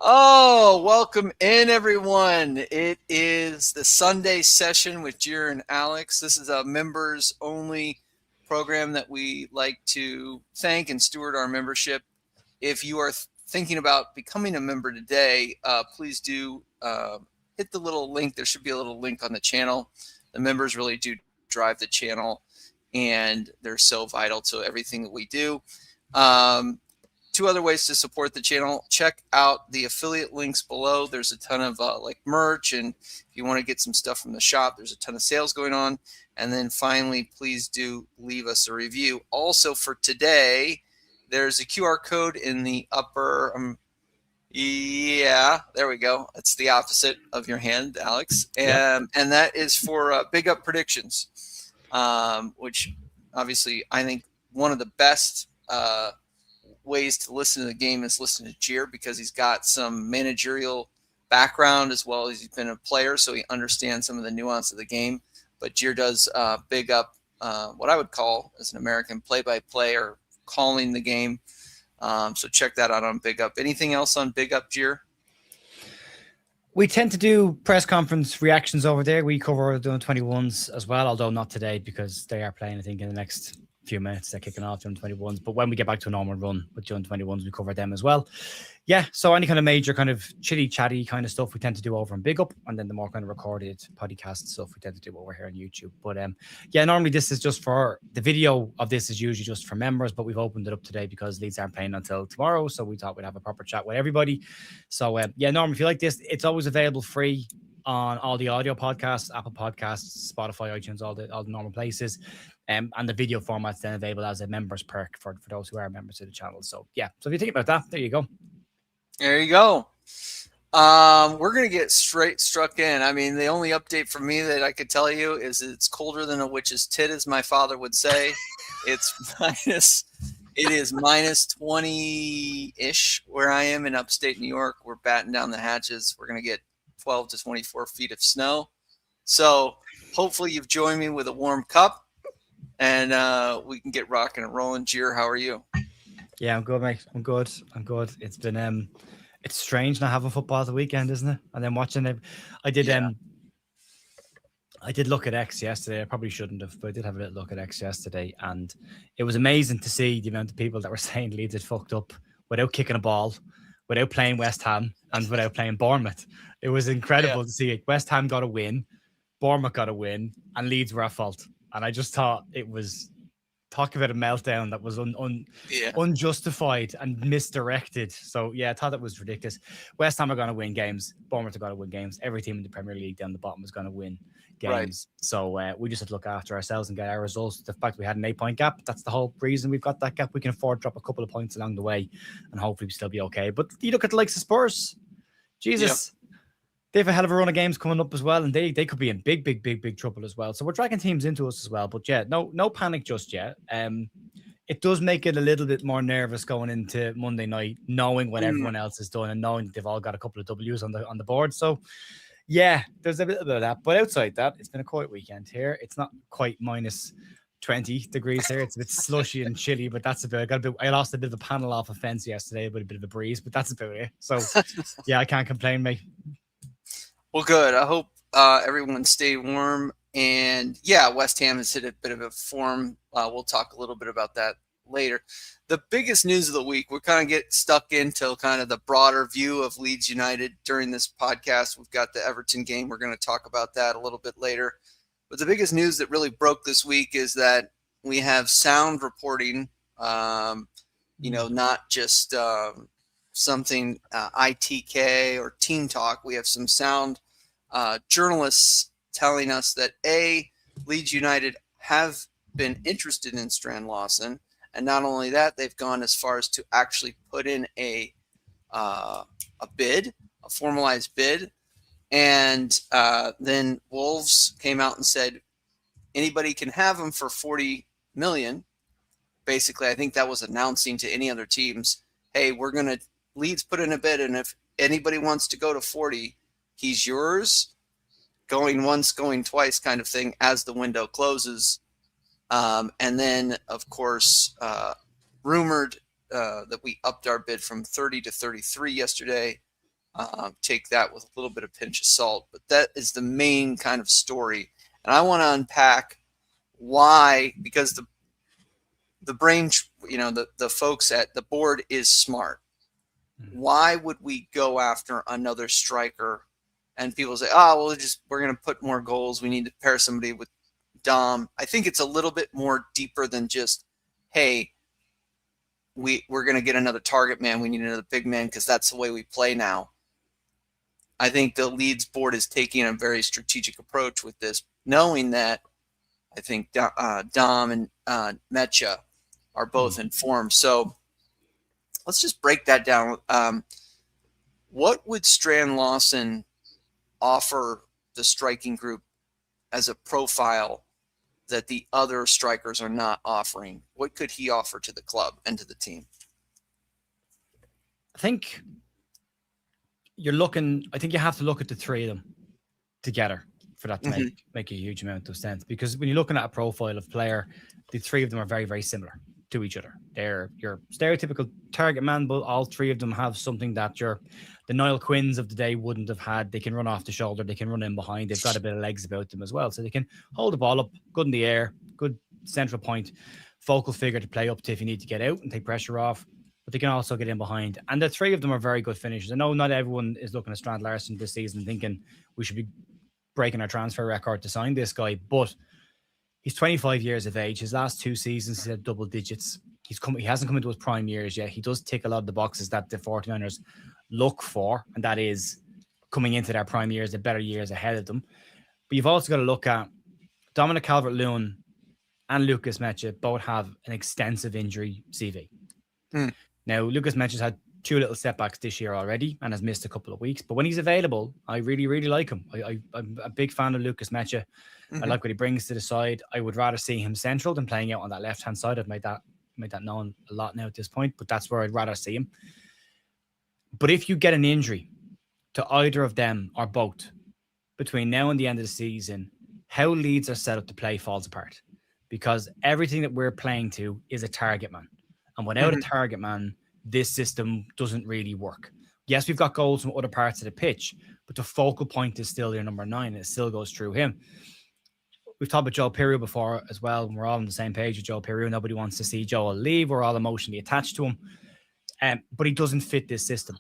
Oh, welcome in, everyone. It is the Sunday session with Jir and Alex. This is a members only program that we like to thank and steward our membership. If you are thinking about becoming a member today, please do hit the little link. There should be a little link on the channel. The members really do drive the channel, and they're so vital to everything that we do. Two other ways to support the channel. Check out the affiliate links below. There's a ton of like merch, and if you want to get some stuff from the shop, there's a ton of sales going on. And then finally, please do leave us a review. Also for today, there's a QR code in the upper, yeah, there we go. It's the opposite of your hand, Alex. And that is for Big Up Predictions, which obviously I think one of the best ways to listen to the game is listen to Jir, because he's got some managerial background as well as he's been a player, so he understands some of the nuance of the game. But Jir does Big Up, what I would call as an American play-by-play or calling the game. So check that out on Big Up. Anything else on Big Up, Jir? We tend to do press conference reactions over there. We cover the 21s as well, although not today because they are playing, I think, in the next few minutes. They're kicking off the 21s. But when we get back to a normal run with the 21s, we cover them as well. Yeah, so any kind of major kind of chitty chatty kind of stuff we tend to do over on Big Up, and then the more kind of recorded podcast stuff we tend to do over here on YouTube. But yeah, normally this is just for the video of this is usually just for members, but we've opened it up today because Leeds aren't playing until tomorrow, so we thought we'd have a proper chat with everybody. So yeah, normally if you like this, it's always available free on all the audio podcasts, Apple Podcasts, Spotify, iTunes, all the normal places. And the video format's then available as a members perk for those who are members of the channel. So yeah, so if you think about that, there you go. There you go. We're going to get straight struck in. I mean, the only update from me that I could tell you is it's colder than a witch's tit, as my father would say. It is minus 20-ish where I am in upstate New York. We're batting down the hatches. We're going to get 12 to 24 feet of snow. So hopefully you've joined me with a warm cup, and we can get rocking and rolling. Jir, how are you? Yeah, I'm good, mate. I'm good. It's been it's strange not having football the weekend, isn't it? And then watching it, I did look at X yesterday. I probably shouldn't have, but I did have a little look at X yesterday, and it was amazing to see the amount of people that were saying Leeds had fucked up without kicking a ball, without playing West Ham, and without playing Bournemouth. It was incredible to see it. West Ham got a win, Bournemouth got a win, and Leeds were at fault. And I just thought it was, talk about a meltdown that was unjustified and misdirected. So yeah, I thought that was ridiculous. West Ham are going to win games. Bournemouth are going to win games. Every team in the Premier League down the bottom is going to win games. Right. So we just have to look after ourselves and get our results. The fact we had an 8-point gap, that's the whole reason we've got that gap. We can afford to drop a couple of points along the way, and hopefully we still be okay. But you look at the likes of Spurs, Jesus. Yep. They have a hell of a run of games coming up as well, and they could be in big trouble as well. So we're dragging teams into us as well. But yeah, no panic just yet. It does make it a little bit more nervous going into Monday night, knowing what everyone else has done and knowing that they've all got a couple of W's on the board. So yeah, there's a little bit of that. But outside that, it's been a quiet weekend here. It's not quite minus 20 degrees here. It's a bit slushy and chilly, but that's about it. I lost a bit of a panel off a fence yesterday with a bit of a breeze, but that's about it. So yeah, I can't complain, mate. Well, good. I hope everyone stay warm. And yeah, West Ham has hit a bit of a form. We'll talk a little bit about that later. The biggest news of the week, we're kind of get stuck into kind of the broader view of Leeds United during this podcast. We've got the Everton game. We're going to talk about that a little bit later. But the biggest news that really broke this week is that we have sound reporting, not just something ITK or Team Talk. We have some sound journalists telling us that Leeds United have been interested in Strand Larsen, and not only that, they've gone as far as to actually put in a bid, a formalized bid. And then Wolves came out and said anybody can have him for 40 million. Basically, I think that was announcing to any other teams, hey, Leeds put in a bid, and if anybody wants to go to 40, he's yours, going once, going twice kind of thing as the window closes. And then, of course, rumored that we upped our bid from 30 to 33 yesterday. take that with a little bit of pinch of salt. But that is the main kind of story. And I want to unpack why, because the brain, the folks at the board is smart. Why would we go after another striker? And people say, oh, well, we're going to put more goals. We need to pair somebody with Dom. I think it's a little bit more deeper than just, hey, we're going to get another target man. We need another big man because that's the way we play now. I think the Leeds board is taking a very strategic approach with this, knowing that I think Dom and Mecha are both informed. So let's just break that down. What would Strand Larsen offer the striking group as a profile that the other strikers are not offering? What could he offer to the club and to the team? I think you have to look at the three of them together for that to make a huge amount of sense. Because when you're looking at a profile of player, the three of them are very, very similar to each other. They're your stereotypical target man, but all three of them have something that the Niall Quinns of the day wouldn't have had. They can run off the shoulder, they can run in behind, they've got a bit of legs about them as well. So they can hold the ball up, good in the air, good central point, focal figure to play up to if you need to get out and take pressure off. But they can also get in behind. And the three of them are very good finishers. I know not everyone is looking at Strand Larsen this season thinking we should be breaking our transfer record to sign this guy, but he's 25 years of age. His last 2 seasons, he's had double digits. He hasn't come into his prime years yet. He does tick a lot of the boxes that the 49ers look for, and that is coming into their prime years, the better years ahead of them. But you've also got to look at Dominic Calvert-Lewin and Lucas Mecha both have an extensive injury CV. Now, Lucas Mecha's had 2 little setbacks this year already and has missed a couple of weeks. But when he's available, I really, really like him. I'm a big fan of Lucas Mecha. I like what he brings to the side. I would rather see him central than playing out on that left-hand side. I've made that known a lot now at this point, but that's where I'd rather see him. But if you get an injury to either of them or both between now and the end of the season, how Leeds are set up to play falls apart, because everything that we're playing to is a target man. And without a target man, this system doesn't really work. Yes, we've got goals from other parts of the pitch, but the focal point is still your number 9. And it still goes through him. We've talked about Joe Pirro before as well. We're all on the same page with Joe Pirro. Nobody wants to see Joe leave. We're all emotionally attached to him. But he doesn't fit this system.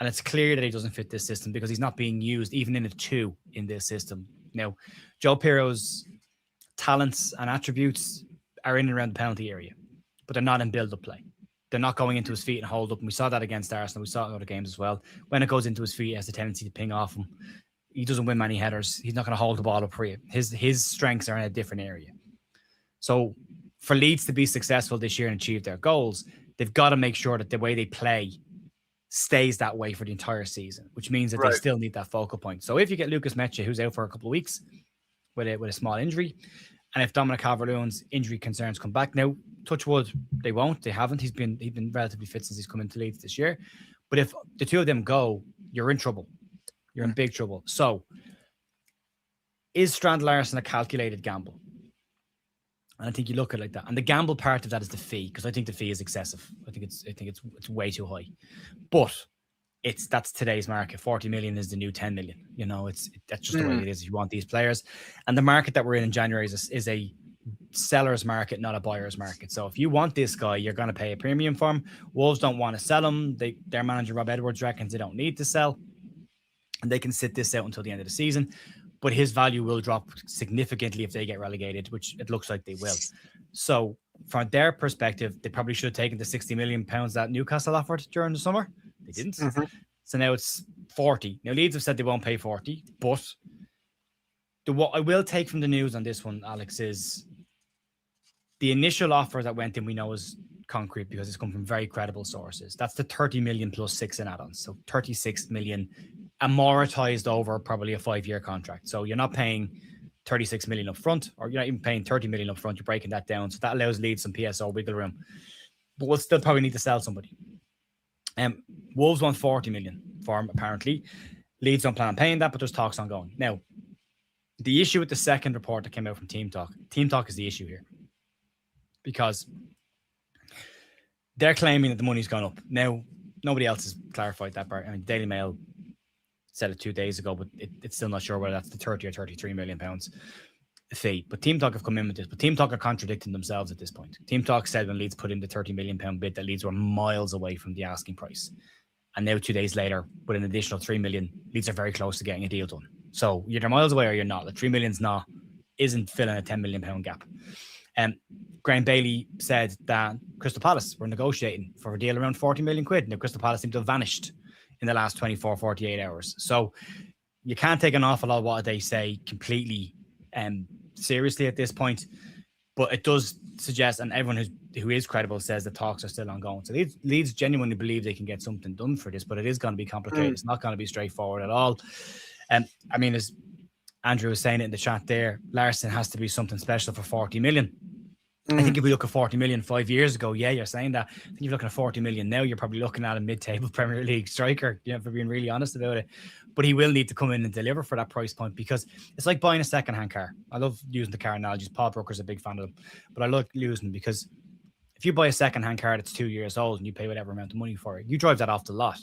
And it's clear that he doesn't fit this system because he's not being used even in a 2 in this system. Now, Joe Pirro's talents and attributes are in and around the penalty area, but they're not in build-up play. They're not going into his feet and hold up. And we saw that against Arsenal. We saw it in other games as well. When it goes into his feet, he has a tendency to ping off him. He doesn't win many headers. He's not going to hold the ball up for you. His strengths are in a different area. So for Leeds to be successful this year and achieve their goals, they've got to make sure that the way they play stays that way for the entire season, which means that they still need that focal point. So if you get Lucas Mecha, who's out for a couple of weeks with a small injury, and if Dominic Calvert-Lewin's injury concerns come back, now, touch wood, they won't. They haven't. He's been relatively fit since he's come into Leeds this year. But if the 2 of them go, you're in trouble. You're in big trouble. So, is Strand Larsen a calculated gamble? And I think you look at it like that. And the gamble part of that is the fee, because I think the fee is excessive. I think it's way too high. But that's today's market. 40 million is the new 10 million. You know, that's just the way it is if you want these players. And the market that we're in January is a seller's market, not a buyer's market. So if you want this guy, you're going to pay a premium for him. Wolves don't want to sell him. Their manager, Rob Edwards, reckons they don't need to sell. And they can sit this out until the end of the season. But his value will drop significantly if they get relegated, which it looks like they will. So from their perspective, they probably should have taken the £60 million that Newcastle offered during the summer. They didn't. So now it's 40. Now Leeds have said they won't pay 40, but what I will take from the news on this one, Alex, is the initial offer that went in, we know is concrete because it's come from very credible sources. That's the 30 million plus 6 in add-ons. So 36 million amortized over probably a 5-year contract. So you're not paying 36 million up front, or you're not even paying 30 million up front. You're breaking that down. So that allows Leeds some PSO wiggle room. But we'll still probably need to sell somebody. Wolves want 40 million for him, apparently. Leeds don't plan on paying that, but there's talks ongoing. Now, the issue with the second report that came out from Team Talk is the issue here. Because they're claiming that the money's gone up. Now, nobody else has clarified that part. I mean, Daily Mail said it 2 days ago, but it's still not sure whether that's the 30 or 33 million pounds fee. But Team Talk have come in with this, but Team Talk are contradicting themselves at this point. Team Talk said when Leeds put in the 30 million pound bid that Leeds were miles away from the asking price. And now 2 days later, with an additional 3 million, Leeds are very close to getting a deal done. So you're miles away or you're not. The 3 million's isn't filling a 10 million pound gap. Graham Bailey said that Crystal Palace were negotiating for a deal around 40 million quid. Now Crystal Palace seem to have vanished in the last 24, 48 hours. So you can't take an awful lot of what they say completely seriously at this point, but it does suggest, and everyone who is credible says the talks are still ongoing. So Leeds genuinely believe they can get something done for this, but it is going to be complicated. It's not going to be straightforward at all. I mean, as Andrew was saying it in the chat there, Larsen has to be something special for 40 million. I think if we look at 40 million 5 years ago, yeah, you're saying that. I think if you're looking at 40 million now, you're probably looking at a mid-table Premier League striker, for being really honest about it. But he will need to come in and deliver for that price point, because it's like buying a second-hand car. I love using the car analogies. Paul Brooker's a big fan of them. But I like using them because if you buy a second-hand car that's 2 years old and you pay whatever amount of money for it, you drive that off the lot.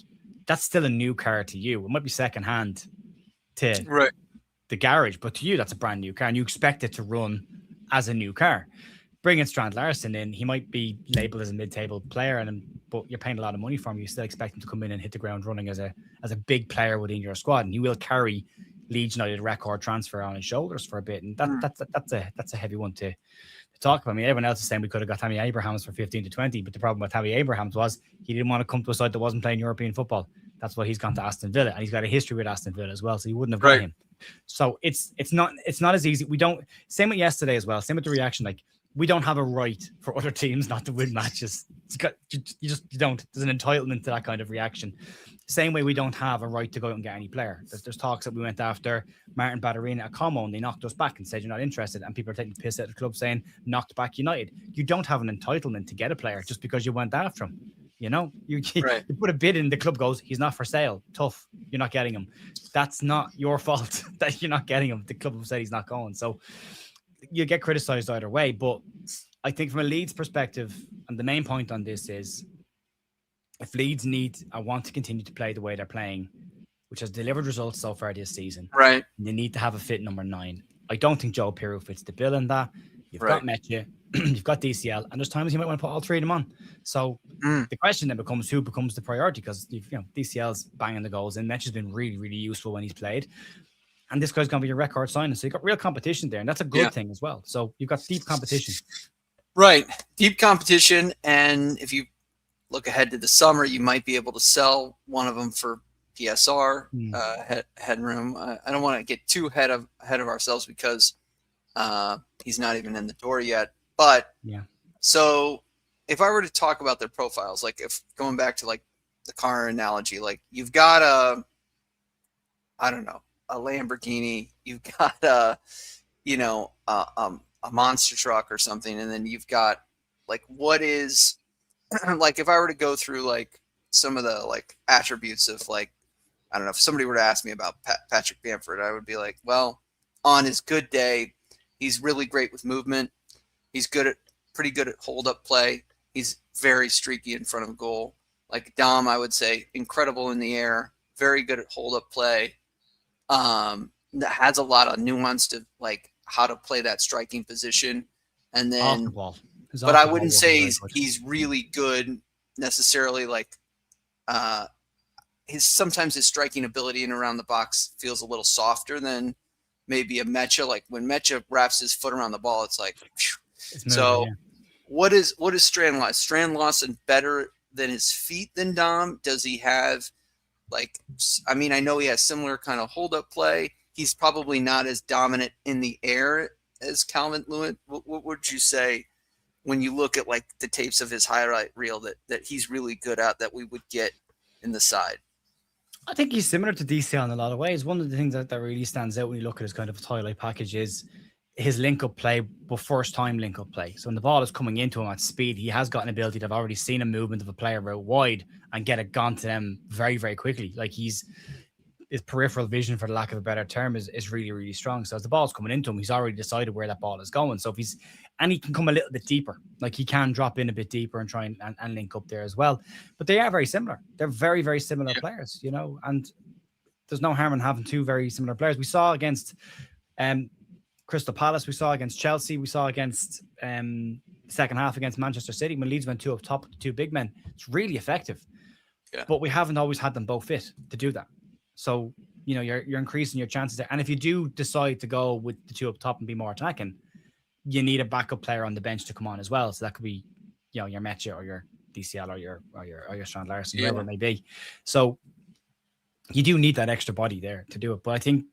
That's still a new car to you. It might be second-hand to the garage, but to you, that's a brand new car, and you expect it to run as a new car. Bringing Strand Larsen in, he might be labelled as a mid-table player, but you're paying a lot of money for him. You still expect him to come in and hit the ground running as a big player within your squad, and he will carry Leeds United record transfer on his shoulders for a bit, and that's a heavy one to talk about. I mean, everyone else is saying we could have got Tammy Abrahams for 15 to 20, but the problem with Tammy Abrahams was he didn't want to come to a side that wasn't playing European football. That's why he's gone to Aston Villa, and he's got a history with Aston Villa as well, so he wouldn't have got him. So it's not as easy. We don't. Same with yesterday as well. Same with the reaction. Like, we don't have a right for other teams not to win matches. You don't. There's an entitlement to that kind of reaction. Same way we don't have a right to go out and get any player. There's talks that we went after Martin Batterina at Como, and they knocked us back and said you're not interested, and people are taking the piss at the club saying knocked back United. You don't have an entitlement to get a player just because you went after him. You put a bid in, the club goes, he's not for sale. Tough. You're not getting him. That's not your fault that you're not getting him. The club have said he's not going. So you get criticised either way. But I think from a Leeds perspective, and the main point on this is, if Leeds want to continue to play the way they're playing, which has delivered results so far this season, right, they need to have a fit number 9. I don't think Joe Pirou fits the bill in that. You've got Meche, you've got DCL, and there's times you might want to put all three of them on. So the question then becomes who becomes the priority, because DCL's banging the goals, and Meche's been really, really useful when he's played. And this guy's going to be your record signing. So you've got real competition there, and that's a good thing as well. So you've got deep competition. Right. Deep competition. And if you look ahead to the summer, you might be able to sell one of them for PSR headroom. I don't want to get too ahead of ourselves because he's not even in the door yet. But so if I were to talk about their profiles, like if going back to like the car analogy, like you've got a Lamborghini, you've got a monster truck or something, and then you've got like what is like if I were to go through like some of the like attributes of like, I don't know, if somebody were to ask me about Patrick Bamford, I would be like, well, on his good day, he's really great with movement. He's pretty good at hold up play. He's very streaky in front of goal. Like Dom, I would say incredible in the air, very good at hold up play. That has a lot of nuance to like how to play that striking position. And then, but I wouldn't say he's really good necessarily. Like sometimes his striking ability in around the box feels a little softer than maybe a Meche. Like when Meche wraps his foot around the ball, it's like, what is Strand Larsen? Strand Larsen better than his feet than Dom? Does he have I know he has similar kind of hold up play. He's probably not as dominant in the air as Calvin Lewin. What would you say when you look at like the tapes of his highlight reel that he's really good at that we would get in the side? I think he's similar to DCL in a lot of ways. One of the things that really stands out when you look at his kind of highlight package is his link-up play, but first-time link-up play. So when the ball is coming into him at speed, he has got an ability to have already seen a movement of a player out wide and get it gone to them very, very quickly. Like his peripheral vision, for the lack of a better term, is really, really strong. So as the ball's coming into him, he's already decided where that ball is going. So and he can come a little bit deeper. Like he can drop in a bit deeper and try and link up there as well. But they are very similar. They're very, very similar players, and there's no harm in having two very similar players. We saw against Crystal Palace, we saw against Chelsea, we saw against second half against Manchester City when Leeds went two up top with the two big men. It's really effective. Yeah. But we haven't always had them both fit to do that. So, you're increasing your chances there. And if you do decide to go with the two up top and be more attacking, you need a backup player on the bench to come on as well. So that could be, your Metja or your DCL or your Strand Larsen, whoever it may be. So you do need that extra body there to do it. But I think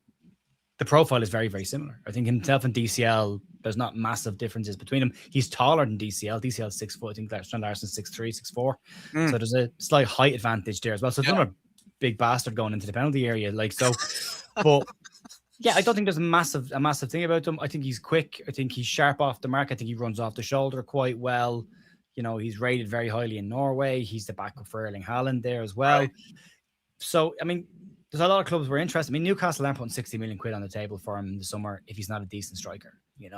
the profile is very, very similar. I think himself and DCL, there's not massive differences between them. He's taller than DCL. DCL is 6 foot. I think that Strand Larsen 6'3", 6'4". So there's a slight height advantage there as well. So it's not a big bastard going into the penalty area. But yeah, I don't think there's a massive thing about him. I think he's quick. I think he's sharp off the mark. I think he runs off the shoulder quite well. He's rated very highly in Norway. He's the backup for Erling Haaland there as well. Right. So, I mean, there's a lot of clubs were interested. I mean, Newcastle aren't putting 60 million quid on the table for him in the summer if he's not a decent striker.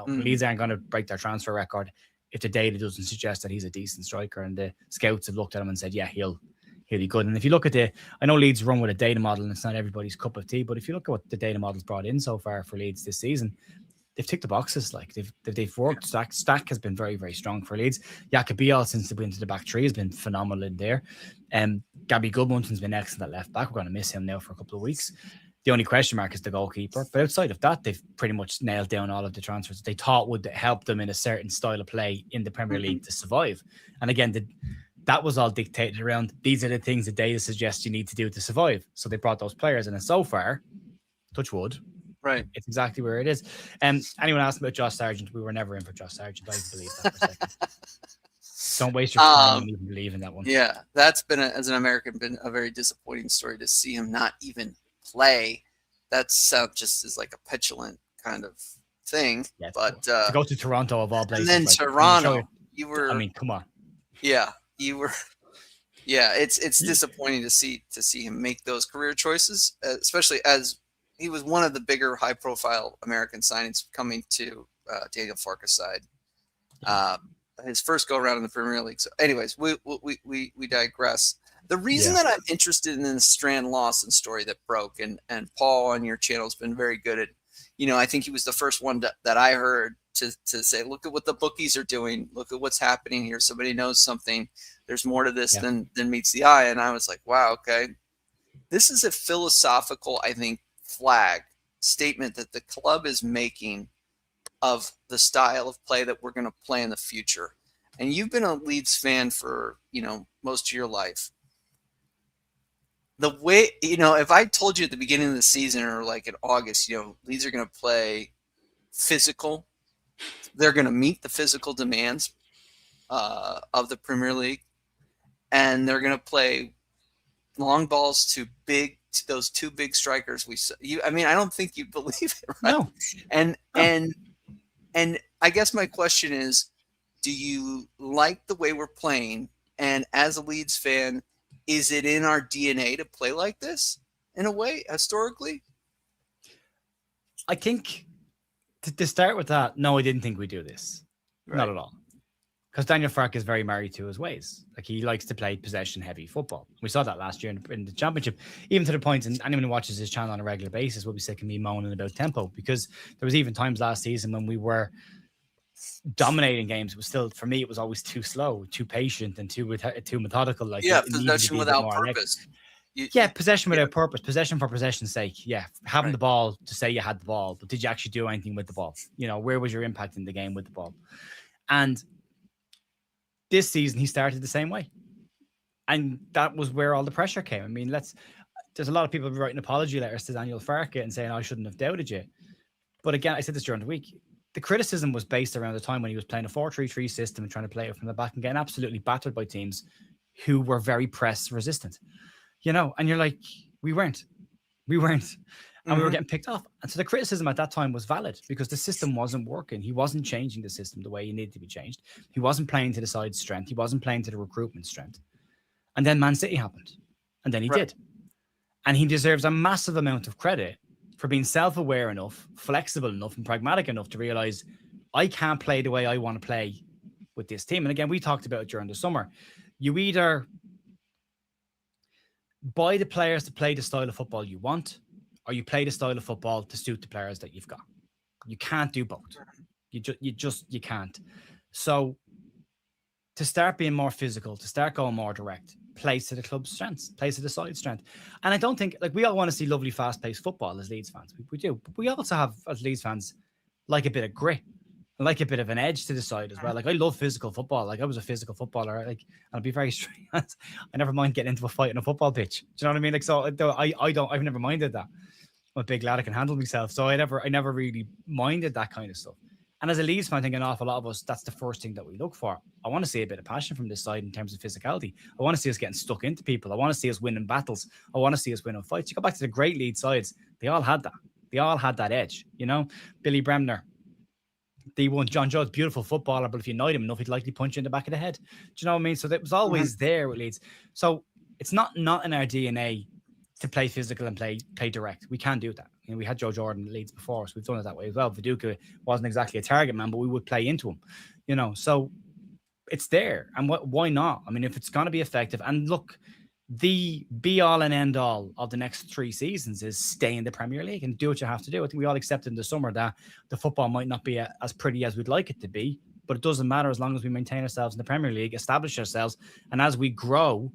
Leeds aren't going to break their transfer record if the data doesn't suggest that he's a decent striker. And the scouts have looked at him and said, yeah, he'll be good. And if you look at I know Leeds run with a data model and it's not everybody's cup of tea, but if you look at what the data model's brought in so far for Leeds this season, they've ticked the boxes. Like they've worked. Stack has been very, very strong for Leeds. Jakob since they went into the back three has been phenomenal in there. Gabby Goodmonton's been excellent at left back. We're going to miss him now for a couple of weeks. The only question mark is the goalkeeper. But outside of that, they've pretty much nailed down all of the transfers they thought would help them in a certain style of play in the Premier League to survive. And again, that was all dictated around these are the things the data suggests you need to do to survive. So they brought those players in, and so far, touch wood, right, it's exactly where it is. Anyone asked about Josh Sargent? We were never in for Josh Sargent. I believe that for a second. Don't waste your time and even believe in that one. Yeah, that's been as an American been a very disappointing story to see him not even play. That's just is like a petulant kind of thing. Yeah, but to go to Toronto of all places, and then Toronto, you were. I mean, come on. Yeah, you were. Yeah, it's disappointing to see him make those career choices, especially as he was one of the bigger high-profile American signings coming to Daniel Farke's side. His first go-around in the Premier League. So, anyways, we digress. The reason that I'm interested in the Strand Larsen story that broke, and Paul on your channel has been very good at, I think he was the first one that I heard to say, look at what the bookies are doing. Look at what's happening here. Somebody knows something. There's more to this than meets the eye. And I was like, wow, okay. This is a philosophical, I think, flag statement that the club is making of the style of play that we're going to play in the future. And you've been a Leeds fan for, most of your life. The way, if I told you at the beginning of the season or like in August, Leeds are going to play physical, they're going to meet the physical demands of the Premier League, and they're going to play long balls to those two big strikers we saw. I don't think you believe it, right? No. And I guess my question is, do you like the way we're playing? And as a Leeds fan, is it in our DNA to play like this in a way historically? I think to start with that, no, I didn't think we'd do this. Right. Not at all. Because Daniel Farke is very married to his ways. Like, he likes to play possession-heavy football. We saw that last year in the Championship, even to the point, and anyone who watches his channel on a regular basis will be sick of me moaning about tempo, because there was even times last season when we were dominating games. It was still, for me, it was always too slow, too patient, and too methodical. Like, possession without purpose. Possession without purpose, possession for possession's sake. Yeah, having the ball to say you had the ball, but did you actually do anything with the ball? Where was your impact in the game with the ball? And this season, he started the same way. And that was where all the pressure came. I mean, there's a lot of people writing apology letters to Daniel Farke and saying, I shouldn't have doubted you. But again, I said this during the week, the criticism was based around the time when he was playing a 4-3-3 system and trying to play it from the back and getting absolutely battered by teams who were very press resistant. And you're like, we weren't. And we were getting picked off. And so the criticism at that time was valid because the system wasn't working. He wasn't changing the system the way he needed to be changed. He wasn't playing to the side's strength. He wasn't playing to the recruitment strength. And then Man City happened. And then he did. And he deserves a massive amount of credit for being self-aware enough, flexible enough, and pragmatic enough to realize I can't play the way I want to play with this team. And again, we talked about it during the summer. You either buy the players to play the style of football you want, or you play the style of football to suit the players that you've got. You can't do both. You can't. So to start being more physical, to start going more direct, plays to the club's strengths, plays to the side's strength. And I don't think, like, we all want to see lovely, fast-paced football as Leeds fans. We do. But we also have, as Leeds fans, like a bit of grit, like a bit of an edge to the side as well. Like, I love physical football. Like, I was a physical footballer. Like, and I'll be very straight. I never mind getting into a fight on a football pitch. Do you know what I mean? Like, so I've never minded that. I'm a big lad, I can handle myself. So I never really minded that kind of stuff. And as a Leeds fan, I think an awful lot of us, that's the first thing that we look for. I want to see a bit of passion from this side in terms of physicality. I want to see us getting stuck into people. I want to see us winning battles. I want to see us winning fights. You go back to the great Leeds sides, they all had that. They all had that edge, you know? Billy Bremner, D1, John Jones, beautiful footballer, but if you annoyed him enough, he'd likely punch you in the back of the head. Do you know what I mean? So that was always there with Leeds. So it's not in our DNA to play physical and play direct. We can do that. You know, we had Joe Jordan at Leeds before, so we've done it that way as well. Viduka wasn't exactly a target man, but we would play into him, you know. So it's there, and why not? I mean, if it's going to be effective, and look, the be all and end all of the next 3 seasons is stay in the Premier League and do what you have to do. I think we all accepted in the summer that the football might not be as pretty as we'd like it to be, but it doesn't matter as long as we maintain ourselves in the Premier League, establish ourselves, and as we grow,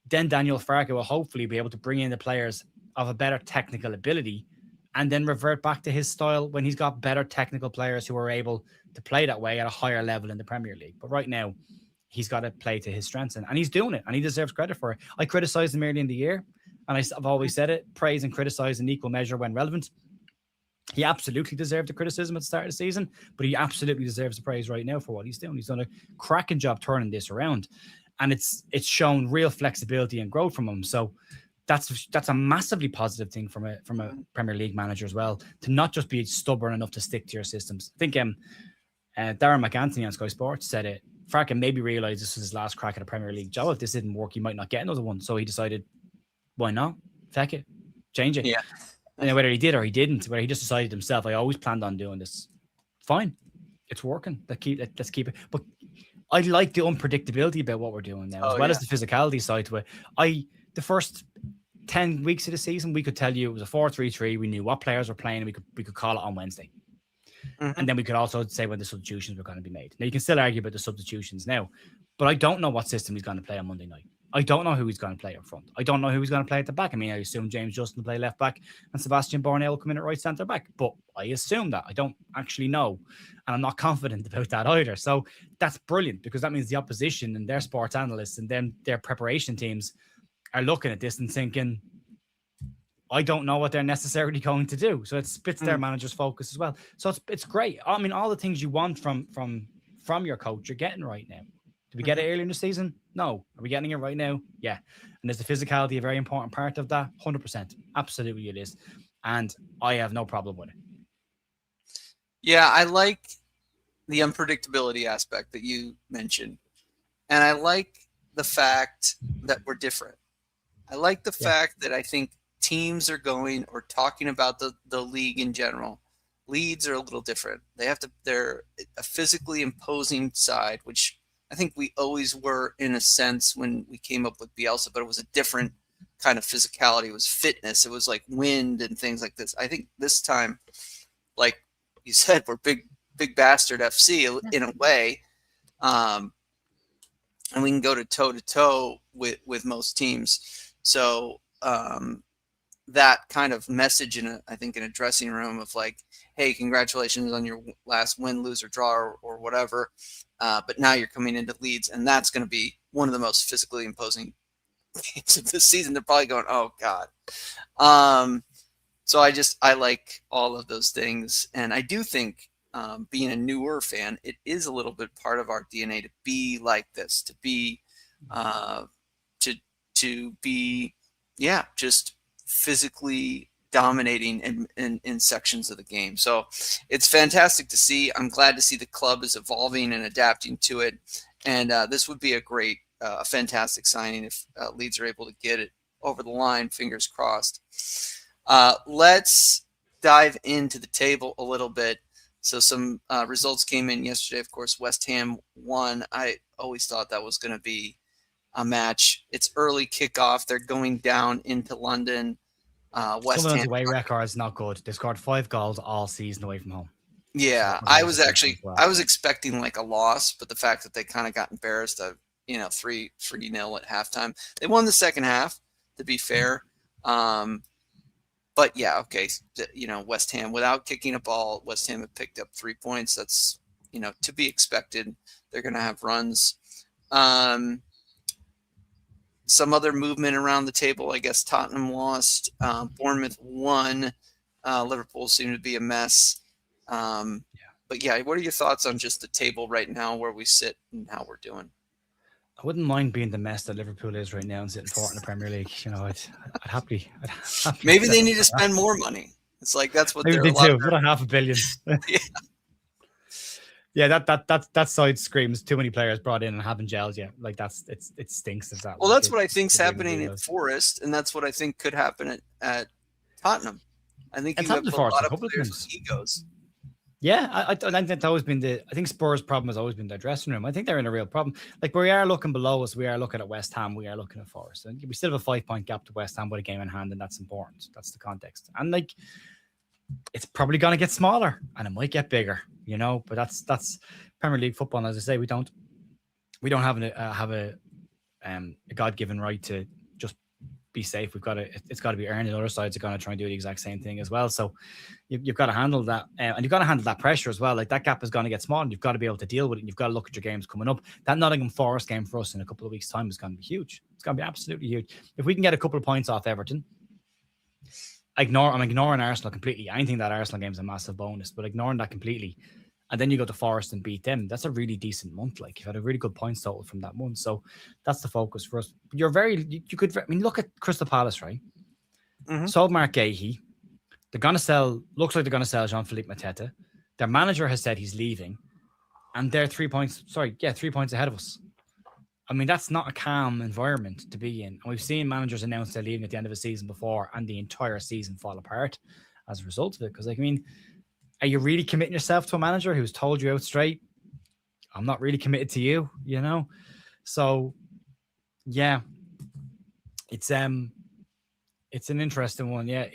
then Daniel Farke will hopefully be able to bring in the players of a better technical ability and then revert back to his style when he's got better technical players who are able to play that way at a higher level in the Premier League. But right now, he's got to play to his strengths, and he's doing it, and he deserves credit for it. I criticized him early in the year, and I've always said it, praise and criticize in equal measure when relevant. He absolutely deserved the criticism at the start of the season, but he absolutely deserves the praise right now for what he's doing. He's done a cracking job turning this around, and it's shown real flexibility and growth from him. So that's a massively positive thing from a Premier League manager as well, to not just be stubborn enough to stick to your systems. I think Darren McAnthony on Sky Sports said it. Farke maybe realised this was his last crack at a Premier League job. If this didn't work, he might not get another one. So he decided, why not? Feck it. Change it. Yeah. And whether he did or he didn't, whether he just decided himself, I always planned on doing this. Fine. It's working. Let's keep it. But I like the unpredictability about what we're doing now, as well as the physicality side to it. The first 10 weeks of the season, we could tell you it was a 4-3-3. We knew what players were playing, and we could call it on Wednesday. And then we could also say when the substitutions were going to be made. Now, you can still argue about the substitutions now, but I don't know what system he's going to play on Monday night. I don't know who he's going to play up front. I don't know who he's going to play at the back. I mean, I assume James Justin will play left back and Sebastian Borneo will come in at right centre back, but I assume that. I don't actually know, and I'm not confident about that either. So that's brilliant, because that means the opposition and their sports analysts and then their preparation teams are looking at this and thinking, I don't know what they're necessarily going to do. So it splits their manager's focus as well. So it's great. I mean, all the things you want from your coach, you're getting right now. Did we get it earlier in the season? No. Are we getting it right now? Yeah. And is the physicality a very important part of that? 100%. Absolutely it is. And I have no problem with it. Yeah, I like the unpredictability aspect that you mentioned. And I like the fact that we're different. I like the fact that I think teams are going or talking about the league in general. Leeds are a little different. They're a physically imposing side, which I think we always were in a sense when we came up with Bielsa, but it was a different kind of physicality. It was fitness. It was like wind and things like this. I think this time, like you said, we're big bastard FC in a way. And we can go toe to toe with most teams. So, that kind of message I think in a dressing room of like, hey, congratulations on your last win, lose or draw or whatever. But now you're coming into Leeds, and that's going to be one of the most physically imposing games of the season. They're probably going, oh God. So I like all of those things. And I do think being a newer fan, it is a little bit part of our DNA to be like this, to be, to be, just physically dominating in sections of the game. So it's fantastic to see. I'm glad to see the club is evolving and adapting to it. And this would be a great, fantastic signing if Leeds are able to get it over the line. Fingers crossed. Let's dive into the table a little bit. So some results came in yesterday. Of course, West Ham won. I always thought that was going to be a match. It's early kickoff. They're going down into London. Some West of Ham. those away records not good. They scored 5 goals all season away from home. Yeah, So I was expecting like a loss, but the fact that they kind of got embarrassed of 3-0 at halftime. They won the second half, to be fair. But yeah, okay, West Ham without kicking a ball, West Ham have picked up 3 points. That's to be expected. They're going to have runs. Some other movement around the table. I guess Tottenham lost. Bournemouth won. Liverpool seemed to be a mess. But yeah, what are your thoughts on just the table right now, where we sit and how we're doing? I wouldn't mind being the mess that Liverpool is right now and sitting fourth in the Premier League. I'd happily Maybe they need to spend more money. It's like that's what maybe they're they do. What a $500 million. Yeah. Yeah, that side screams too many players brought in and haven't gelled yet. Like it stinks of that. Well, that's what I think's happening at Forest, and that's what I think could happen at Tottenham. I think you have a lot of players with egos. Yeah, I think that's always been I think Spurs' problem has always been their dressing room. I think they're in a real problem. Like, we are looking below us, we are looking at West Ham, we are looking at Forest, and we still have a 5-point gap to West Ham with a game in hand, and that's important. That's the context. And like, it's probably going to get smaller, and it might get bigger, But that's Premier League football. And as I say, we don't have a God-given right to just be safe. It's got to be earned. And other sides are going to try and do the exact same thing as well. So you've got to handle that, and you've got to handle that pressure as well. Like, that gap is going to get small, and you've got to be able to deal with it. And you've got to look at your games coming up. That Nottingham Forest game for us in a couple of weeks' time is going to be huge. It's going to be absolutely huge. If we can get a couple of points off Everton, I'm ignoring Arsenal completely. I think that Arsenal game is a massive bonus, but ignoring that completely, and then you go to Forest and beat them, that's a really decent month. Like, you've had a really good points total from that month, so that's the focus for us. You could, look at Crystal Palace, right? Mm-hmm. Sold Mark Gahey. Looks like they're going to sell Jean-Philippe Mateta. Their manager has said he's leaving, and they're 3 points ahead of us. I mean, that's not a calm environment to be in. And we've seen managers announce they're leaving at the end of a season before, and the entire season fall apart as a result of it. Because, are you really committing yourself to a manager who's told you out straight, I'm not really committed to you, So, yeah, it's an interesting one. Yeah,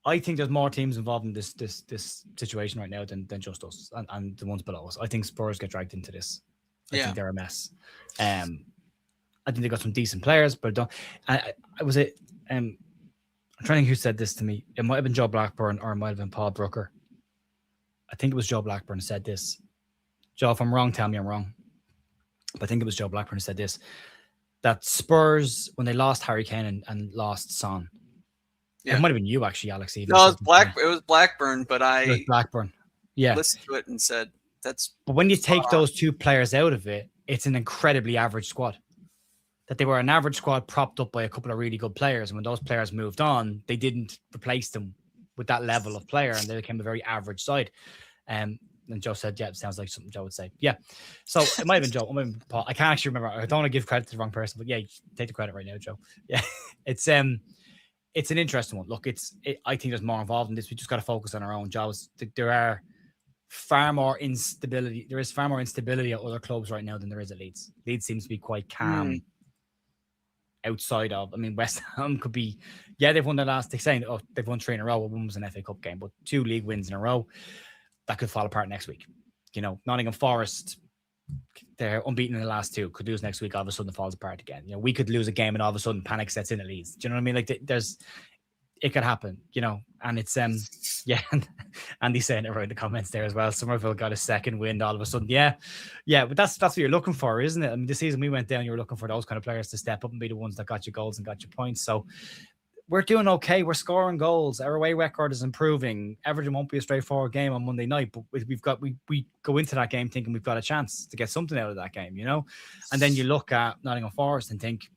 I think there's more teams involved in this situation right now than just us and the ones below us. I think Spurs get dragged into this. I think they're a mess. I think they got some decent players, but don't. I'm trying to think who said this to me. It might have been Joe Blackburn, or it might have been Paul Brooker. I think it was Joe Blackburn who said this. Joe, if I'm wrong, tell me I'm wrong. But I think it was Joe Blackburn who said this: that Spurs, when they lost Harry Kane and lost Son. Yeah. It might have been you, actually, Alex. Even. No, it was Blackburn, but it was Blackburn. Yeah, listened to it and said that's. But when you take those two players out of it, it's an incredibly average squad. That they were an average squad propped up by a couple of really good players, and when those players moved on, they didn't replace them with that level of player, and they became a very average side. And Joe said, "Yeah, it sounds like something Joe would say." Yeah, so it might have been Joe. It might have been Paul. I can't actually remember. I don't want to give credit to the wrong person, but yeah, take the credit right now, Joe. Yeah, it's an interesting one. Look, I think there's more involved in this. We just got to focus on our own jobs. There is far more instability at other clubs right now than there is at Leeds. Leeds seems to be quite calm outside of. West Ham could be. Yeah, they've won their last. They're saying, they've won 3 in a row. One was an FA Cup game, but 2 league wins in a row. That could fall apart next week. Nottingham Forest, they're unbeaten in the last 2. Could lose next week, all of a sudden it falls apart again. We could lose a game and all of a sudden panic sets in at Leeds. Do you know what I mean? Like, it could happen, and it's Andy's saying it right in the comments there as well. Somerville got a second win all of a sudden. Yeah, but that's what you're looking for, isn't it? The season we went down, you were looking for those kind of players to step up and be the ones that got you goals and got you points. So we're doing okay. We're scoring goals. Our away record is improving. Everton won't be a straightforward game on Monday night, but we go into that game thinking we've got a chance to get something out of that game, And then you look at Nottingham Forest and think,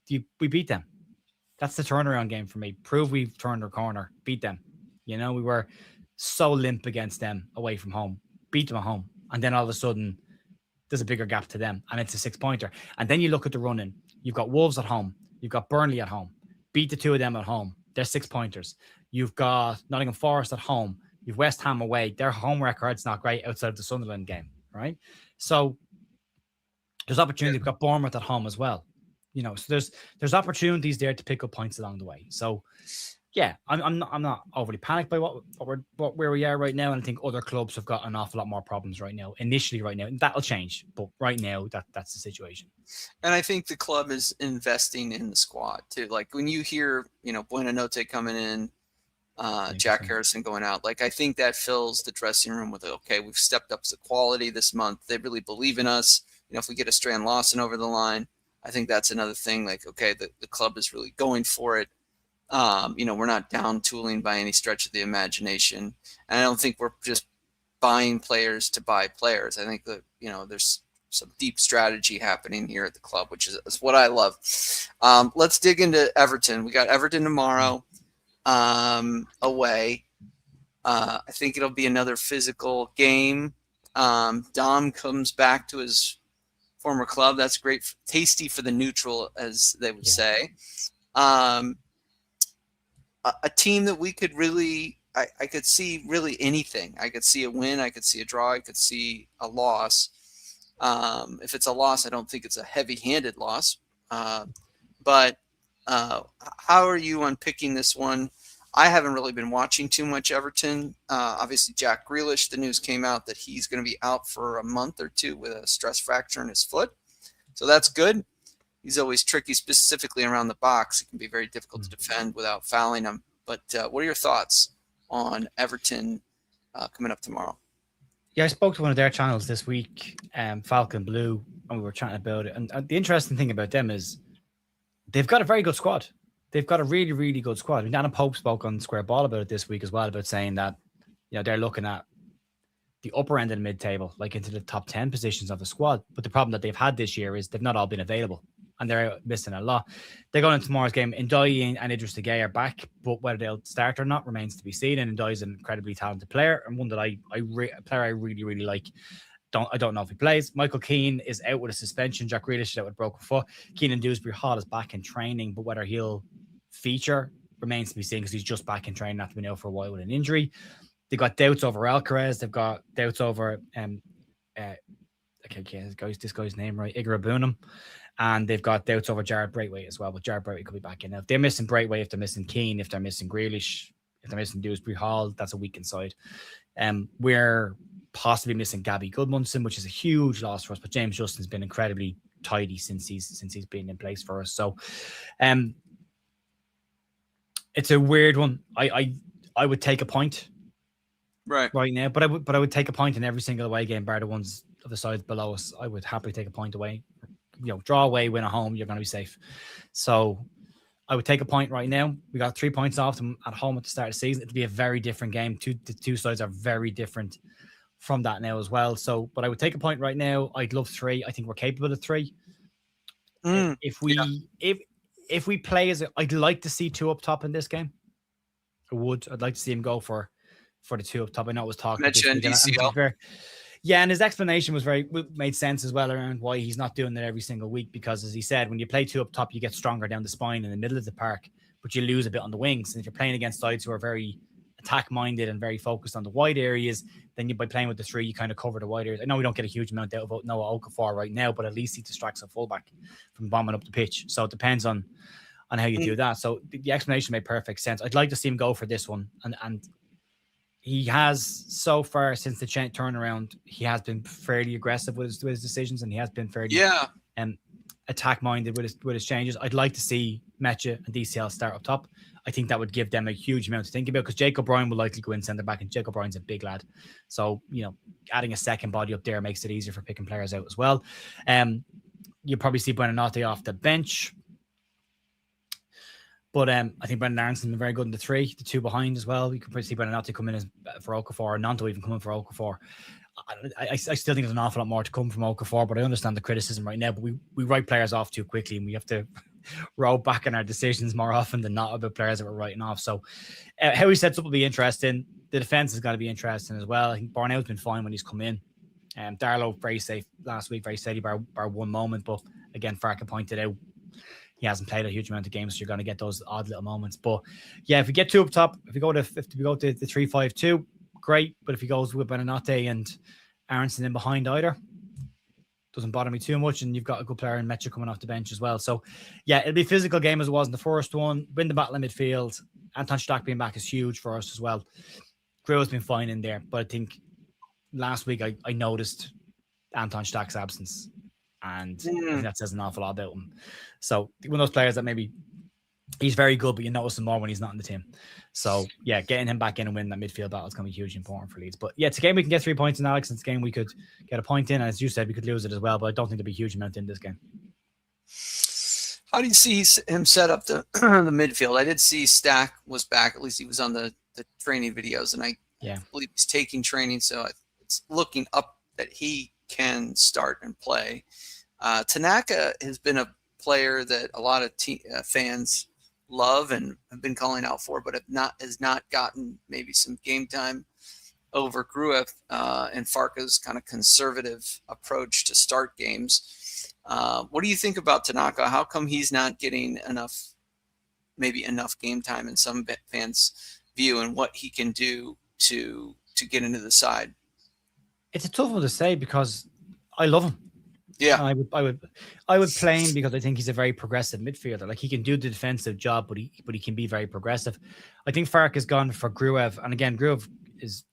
we beat them. That's the turnaround game for me. Prove we've turned our corner. Beat them. We were so limp against them away from home. Beat them at home. And then all of a sudden, there's a bigger gap to them. And it's a 6-pointer. And then you look at the running. You've got Wolves at home. You've got Burnley at home. Beat the 2 of them at home. They're 6-pointers. You've got Nottingham Forest at home. You've West Ham away. Their home record's not great outside of the Sunderland game, right? So there's opportunity. We've got Bournemouth at home as well. So there's opportunities there to pick up points along the way. So yeah, I'm not overly panicked by where we are right now, and I think other clubs have got an awful lot more problems right now. Initially, right now, and that'll change, but right now that's the situation. And I think the club is investing in the squad too. Like when you hear, Buenanote coming in, Jack Harrison going out, like I think that fills the dressing room with, okay, we've stepped up the quality this month. They really believe in us. If we get a Strand Larsen over the line, I think that's another thing. Like, okay, the club is really going for it. We're not down tooling by any stretch of the imagination. And I don't think we're just buying players to buy players. I think that, there's some deep strategy happening here at the club, which is what I love. Let's dig into Everton. We got Everton tomorrow away. I think it'll be another physical game. Dom comes back to his former club. That's great. Tasty for the neutral, as they would say. A team that we could really, I could see really anything. I could see a win. I could see a draw. I could see a loss. If it's a loss, I don't think it's a heavy-handed loss. But how are you on picking this one? I haven't really been watching too much Everton. Obviously, Jack Grealish, the news came out that he's going to be out for a month or two with a stress fracture in his foot. So that's good. He's always tricky, specifically around the box. It can be very difficult to defend without fouling him. But what are your thoughts on Everton coming up tomorrow? Yeah, I spoke to one of their channels this week, Falcon Blue, and we were chatting about it. And the interesting thing about them is they've got a very good squad. They've got a really, really good squad. I mean, Anna Pope spoke on Square Ball about it this week as well, about saying that they're looking at the upper end of the mid-table, like into the top 10 positions of the squad. But the problem that they've had this year is they've not all been available, and they're missing a lot. They're going into tomorrow's game. Ndai and Idris Gueye are back, but whether they'll start or not remains to be seen. And Ndai is an incredibly talented player, and one that a player I really, really like. I don't know if he plays. Michael Keane is out with a suspension. Jack Grealish is out with a broken foot. Keenan Dewsbury Hall is back in training, but whether he'll feature remains to be seen because he's just back in training after being out for a while with an injury. They've got doubts over Alcaraz. They've got doubts over I can't get this guy's name right, Igor Abunam. And they've got doubts over Jared Braithwaite as well, but Jared Braithwaite could be back in. Now, if they're missing Braithwaite, if they're missing Keane, if they're missing Grealish, if they're missing Dewsbury Hall, that's a weakened side. We're possibly missing Gabby Goodmunson, which is a huge loss for us, but James Justin's been incredibly tidy since he's been in place for us. So it's a weird one. I would take a point right now, but I would take a point in every single away game, bar the ones of the sides below us. I would happily take a point away. Draw away, win at home, you're going to be safe. So I would take a point right now. We got 3 points off them at home at the start of the season. It'll be a very different game. The two sides are very different from that now as well. So, but I would take a point right now. I'd love 3. I think we're capable of 3. If we play I'd like to see 2 up top in this game. I'd like to see him go for the 2 up top. I know it was talking. Yeah, and his explanation made sense as well around why he's not doing it every single week, because as he said, when you play 2 up top, you get stronger down the spine in the middle of the park, but you lose a bit on the wings. And if you're playing against sides who are very attack-minded and very focused on the wide areas, then by playing with the 3, you kind of cover the wide areas. I know we don't get a huge amount out of Noah Okafor right now, but at least he distracts a fullback from bombing up the pitch. So it depends on how you do that. So the explanation made perfect sense. I'd like to see him go for this one, and he has so far since the turnaround, he has been fairly aggressive with his decisions, and he has been fairly attack minded with his changes. I'd like to see Mecha and DCL start up top. I think that would give them a huge amount to think about, because Jacob Bryan will likely go in centre back, and Jacob Bryan's a big lad. So, adding a second body up there makes it easier for picking players out as well. You'll probably see Buenanote off the bench. But I think Brendan Aaronson's been very good in the 3, the 2 behind as well. You could probably see Buenanote come in for Okafor, or Nanto even come in for Okafor. I still think there's an awful lot more to come from Okafor, but I understand the criticism right now. But we write players off too quickly, and we have to roll back in our decisions more often than not about players that we're writing off. So how he sets up will be interesting. The defense is going to be interesting as well. I think Barnell's been fine when he's come in. Darlow very safe last week, very steady bar one moment. But again, Farka pointed out, he hasn't played a huge amount of games, so you're going to get those odd little moments. But yeah, if we get 2 up top, if we go to the 3-5-2, great. But if he goes with Buenanote and Aronson in behind either, doesn't bother me too much, and you've got a good player in Metcha coming off the bench as well. So, yeah, it'll be a physical game as it was in the first one. Win the battle in midfield. Anton Stack being back is huge for us as well. Grill's been fine in there, but I think last week I noticed Anton Stack's absence, and I think that says an awful lot about him. So one of those players that maybe he's very good, but you notice him more when he's not in the team. So yeah, getting him back in and winning that midfield battle is going to be hugely important for Leeds. But yeah, it's a game we can get 3 points in, Alex. It's a game we could get a point in. And as you said, we could lose it as well, but I don't think there'll be a huge amount in this game. How do you see him set up the the midfield? I did see Stack was back. At least he was on the training videos, and I believe he's taking training. So it's looking up that he can start and play. Tanaka has been a player that a lot of fans love and have been calling out for, but has not gotten maybe some game time over Gruev and Farke's kind of conservative approach to start games. What do you think about Tanaka? How come he's not getting enough game time in some fans' view, and what he can do to get into the side? It's a tough one to say because I love him. Yeah, I would play him because I think he's a very progressive midfielder. Like, he can do the defensive job, but he can be very progressive. I think Farke has gone for Gruev, and again, Gruev is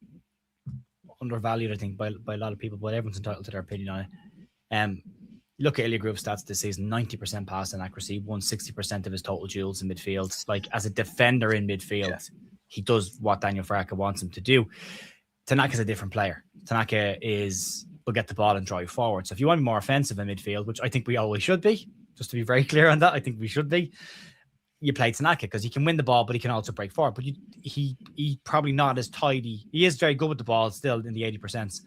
undervalued, I think, by a lot of people, but everyone's entitled to their opinion on it. Look at Ilya Gruev's stats this season: 90% passing accuracy, won 60% of his total duels in midfield. Like, as a defender in midfield, he does what Daniel Farke wants him to do. Tanaka's a different player. Tanaka will get the ball and drive forward. So if you want to be more offensive in midfield, which I think we always should be, just to be very clear on that, I think we should be, you play Tanaka because he can win the ball, but he can also break forward. But he probably not as tidy. He is very good with the ball still in the 80%.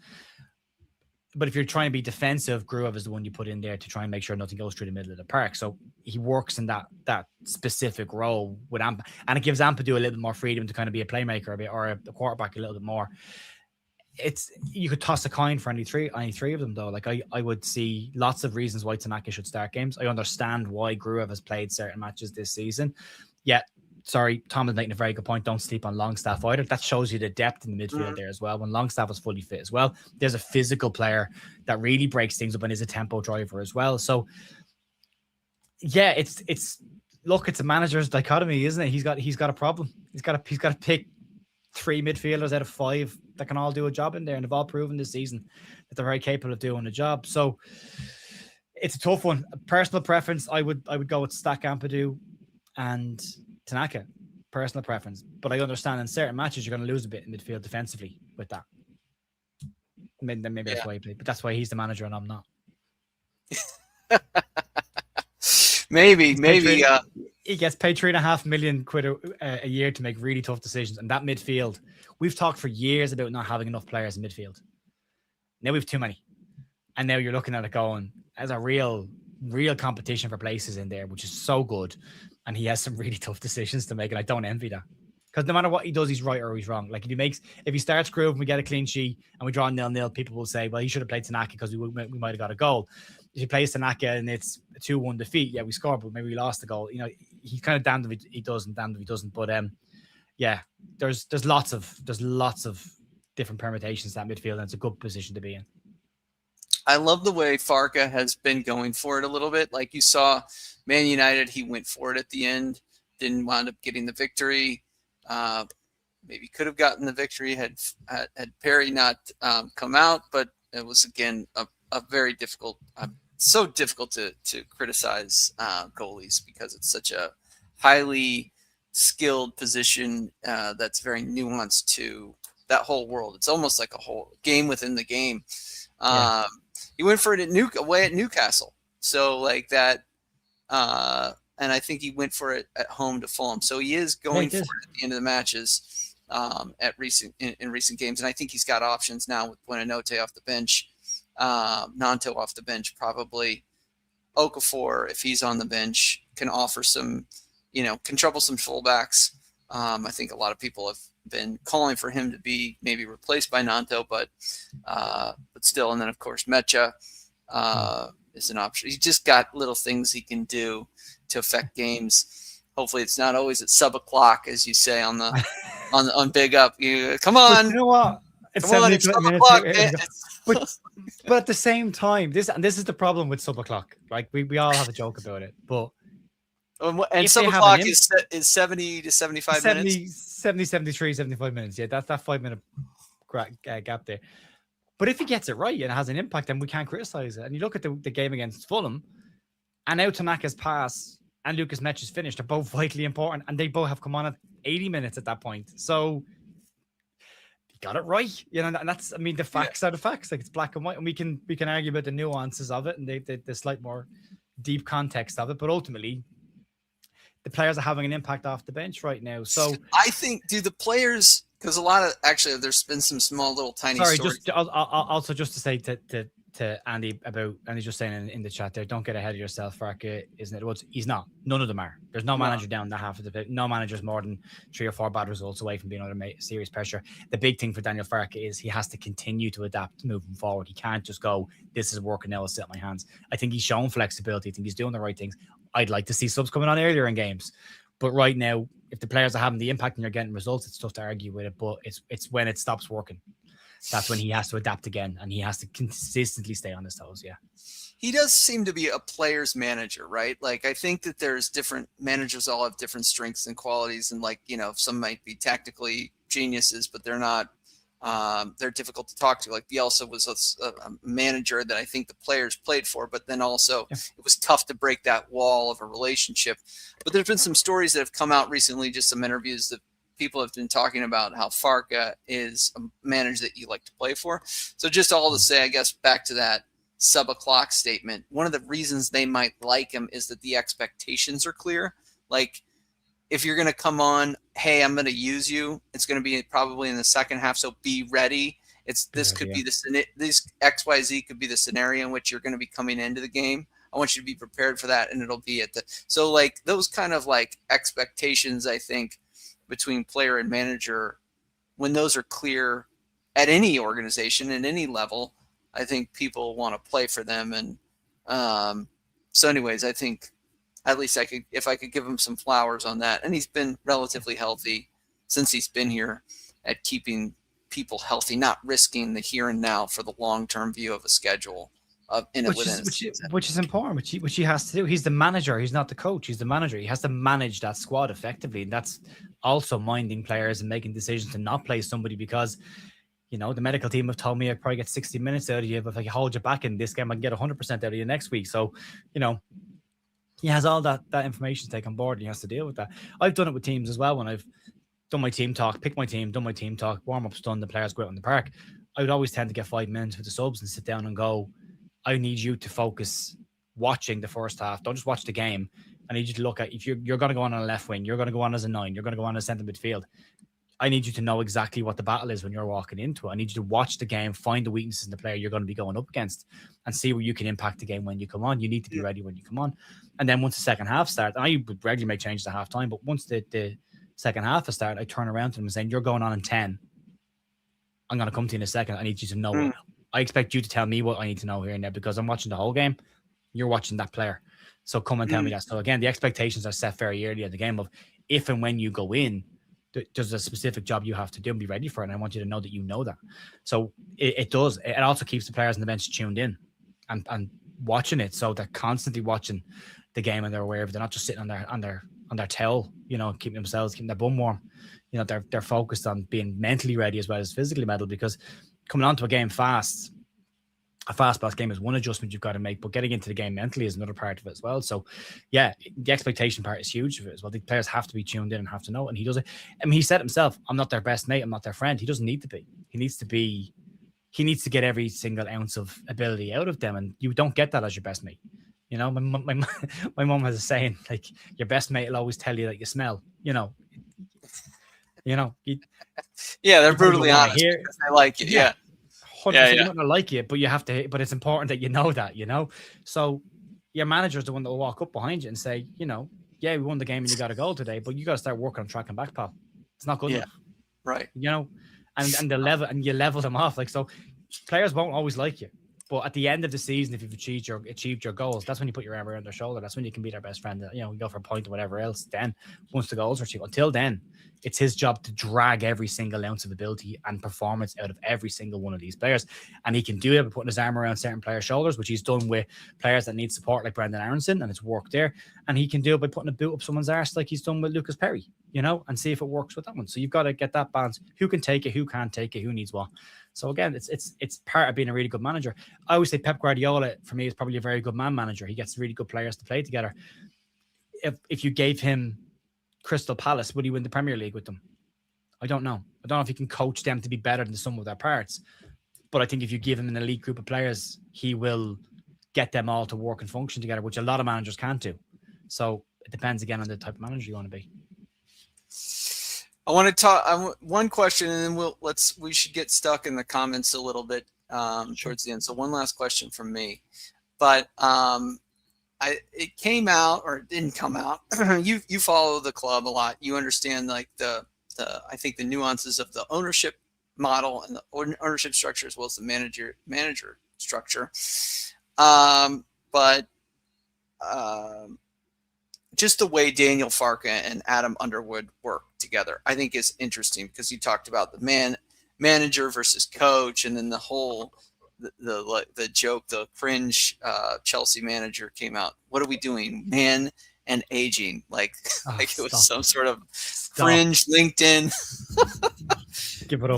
But if you're trying to be defensive, Gruev is the one you put in there to try and make sure nothing goes through the middle of the park. So he works in that specific role with Ampa, and it gives Ampadu a little bit more freedom to kind of be a playmaker or a quarterback a little bit more. You could toss a coin for any three of them, though. Like, I would see lots of reasons why Tanaka should start games. I understand why Gruev has played certain matches this season. Yeah, sorry, Tom is making a very good point. Don't sleep on Longstaff either. That shows you the depth in the midfield there as well. When Longstaff was fully fit as well, there's a physical player that really breaks things up and is a tempo driver as well. So yeah, it's a manager's dichotomy, isn't it? He's got a problem. He's got to pick 3 midfielders out of 5 that can all do a job in there, and they've all proven this season that they're very capable of doing a job. So it's a tough one. Personal preference, I would go with Stack, Ampadu, and Tanaka. Personal preference, but I understand in certain matches you're going to lose a bit in midfield defensively with that. Maybe that's why he played, but that's why he's the manager and I'm not. maybe. He gets paid £3.5 million a year to make really tough decisions. And that midfield, we've talked for years about not having enough players in midfield. Now we've too many. And now you're looking at it going, as a real competition for places in there, which is so good. And he has some really tough decisions to make. And I don't envy that. Because no matter what he does, he's right or he's wrong. Like, if he starts Groove and we get a clean sheet and we draw 0-0, people will say, well, he should have played Tanaka because we might have got a goal. If he plays Tanaka and it's a 2-1 defeat, yeah, we scored, but maybe we lost the goal. You know, he's kind of damned if he does and damned if he doesn't. But yeah, there's lots of different permutations to that midfield, and it's a good position to be in. I love the way Farke has been going for it a little bit. Like you saw, Man United, he went for it at the end, didn't wind up getting the victory. Maybe could have gotten the victory had Perry not come out, but it was again a very difficult. So difficult to criticize goalies because it's such a highly skilled position that's very nuanced to that whole world. It's almost like a whole game within the game. He went for it away at Newcastle, so like that. And I think he went for it at home to Fulham. So he is going for it at the end of the matches in recent games. And I think he's got options now with Buonanotte off the bench, Nanto off the bench probably. Okafor, if he's on the bench, can offer some, can trouble some fullbacks. I think a lot of people have been calling for him to be maybe replaced by Nanto, but still. And then, of course, Mecha is an option. He's just got little things he can do to affect games. Hopefully it's not always at sub o'clock, as you say on the on Big Up. Come on. But you know what? It's Come on, it's 7 o'clock. but at the same time, this is the problem with sub o'clock. Like we all have a joke about it, but and sub o'clock is 70 to 75 minutes. 73, 75 minutes. Yeah, that's that 5 minute gap there. But if he gets it right and it has an impact, then we can't criticize it. And you look at the game against Fulham, and now Tanaka's pass and Lucas Metch's finish, they're both vitally important, and they both have come on at 80 minutes at that point. So he got it right, and that's, I mean, the facts are the facts. Like, it's black and white, and we can argue about the nuances of it and the slight more deep context of it, but ultimately the players are having an impact off the bench right now. So I think, do the players, because a lot of, actually, there's been some small little tiny stories. Also just to say to Andy about, and he's just saying in the chat there, don't get ahead of yourself, Farke, isn't it? Well, he's not. None of them are. There's no manager down that half of the pit. No manager's more than 3 or 4 bad results away from being under serious pressure. The big thing for Daniel Farke is he has to continue to adapt moving forward. He can't just go, this is working now, I'll sit on my hands. I think he's shown flexibility. I think he's doing the right things. I'd like to see subs coming on earlier in games. But right now, if the players are having the impact and you're getting results, it's tough to argue with it. But it's when it stops working. That's when he has to adapt again, and he has to consistently stay on his toes. Yeah. He does seem to be a player's manager, right? Like, I think that there's different managers, all have different strengths and qualities. And like, some might be tactically geniuses, but they're not, they're difficult to talk to. Like Bielsa was a manager that I think the players played for, but then also it was tough to break that wall of a relationship. But there's been some stories that have come out recently, just some interviews that people have been talking about how Farke is a manager that you like to play for. So just all to say, I guess, back to that sub o'clock statement, one of the reasons they might like him is that the expectations are clear. Like, if you're going to come on, hey, I'm going to use you, it's going to be probably in the second half, so be ready. This could be this XYZ could be the scenario in which you're going to be coming into the game. I want you to be prepared for that, and it'll be so like those kind of like expectations, I think, between player and manager, when those are clear at any organization at any level, I think people want to play for them. And so anyways, I think at least if I could give him some flowers on that. And he's been relatively healthy since he's been here at keeping people healthy, not risking the here and now for the long-term view of a schedule. Which is important, which he has to do. He's the manager. He's not the coach. He's the manager. He has to manage that squad effectively. And that's also minding players and making decisions to not play somebody because, the medical team have told me I probably get 60 minutes out of you, but if I hold you back in this game, I can get 100% out of you next week. So, he has all that information to take on board and he has to deal with that. I've done it with teams as well. When I've done my team talk, picked my team, done my team talk, warm-up's done, the players go out in the park, I would always tend to get 5 minutes with the subs and sit down and go, I need you to focus watching the first half. Don't just watch the game. I need you to look at, if you're going to go on a left wing, you're going to go on as a 9, you're going to go on as centre midfield. I need you to know exactly what the battle is when you're walking into it. I need you to watch the game, find the weaknesses in the player you're going to be going up against and see where you can impact the game when you come on. You need to be ready when you come on. And then once the second half starts, and I would regularly make changes at half time, but once the second half has started, I turn around to them and saying, you're going on in 10. I'm going to come to you in a second. I need you to know I expect you to tell me what I need to know here and there because I'm watching the whole game. You're watching that player. So come and tell me that. So again, the expectations are set very early in the game of if and when you go in, there's a specific job you have to do and be ready for it. And I want you to know that you know that. So it does. It also keeps the players on the bench tuned in and watching it. So they're constantly watching the game and they're aware of it. They're not just sitting on their tail, keeping their bum warm. They're focused on being mentally ready as well as physically ready because coming onto a game fast, a fast-paced game is one adjustment you've got to make, but getting into the game mentally is another part of it as well. So, yeah, the expectation part is huge of it as well. The players have to be tuned in and have to know, and he does it. I mean, he said himself, I'm not their best mate, I'm not their friend. He doesn't need to be. He needs to get every single ounce of ability out of them, and you don't get that as your best mate. My mom has a saying, like, your best mate will always tell you that you smell, yeah, they're brutally honest because they like you. Yeah. 100%, yeah. They're not gonna like you, but you have to. But it's important that you know that. So your manager is the one that will walk up behind you and say, yeah, we won the game and you got a goal today, but you got to start working on track and back, pal. It's not good enough, right? And the level and you level them off. Like, so players won't always like you. But at the end of the season, if you've achieved your goals, that's when you put your arm around their shoulder. That's when you can be their best friend. You know, you go for a point or whatever else. Then, once the goals are achieved, until then, it's his job to drag every single ounce of ability and performance out of every single one of these players. And he can do it by putting his arm around certain players' shoulders, which he's done with players that need support like Brendan Aronson, and it's worked there. And he can do it by putting a boot up someone's arse like he's done with Lucas Perry, you know, and see if it works with that one. So you've got to get that balance. Who can take it? Who can't take it? Who needs what? So again, it's part of being a really good manager. I always say Pep Guardiola, for me, is probably a very good man manager. He gets really good players to play together. If you gave him Crystal Palace, would he win the Premier League with them? I don't know. I don't know if he can coach them to be better than the sum of their parts. But I think if you give him an elite group of players, he will get them all to work and function together, which a lot of managers can't do. So it depends again on the type of manager you want to be. I want to talk one question, and then we should get stuck in the comments a little bit towards the end. So one last question from me, but it came out, or it didn't come out. you follow the club a lot. You understand like I think the nuances of the ownership model and the ownership structure, as well as the manager structure. But just the way Daniel Farke and Adam Underwood work together, I think is interesting, because you talked about the manager versus coach, and then the whole the joke, the cringe Chelsea manager came out. What are we doing, man? And aging, like it was some sort of fringe LinkedIn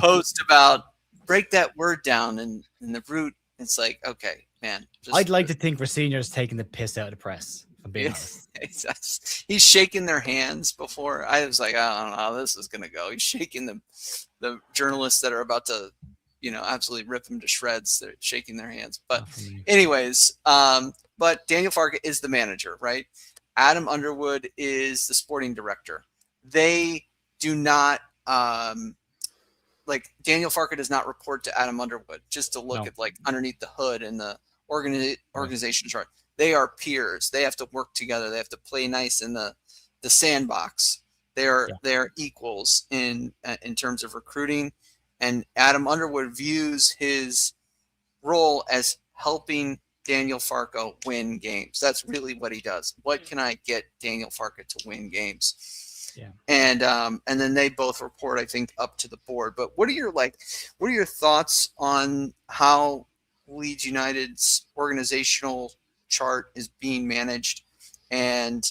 post about break that word down, and the root. It's like, okay, man. I'd like to think Roisin's taking the piss out of the press. I'm being honest. He's shaking their hands before. I was like, I don't know how this is going to go. He's shaking the journalists that are about to, absolutely rip him to shreds. They're shaking their hands. But anyways, but Daniel Farke is the manager, right? Adam Underwood is the sporting director. They do not, like Daniel Farke does not report to Adam Underwood, just to look at like underneath the hood and the organization chart. They are peers. They have to work together. They have to play nice in the sandbox. They're equals in terms of recruiting. And Adam Underwood views his role as helping Daniel Farke win games. That's really what he does. What can I get Daniel Farke to win games? Yeah. And then they both report, I think, up to the board. But what are your thoughts on how Leeds United's organizational chart is being managed? And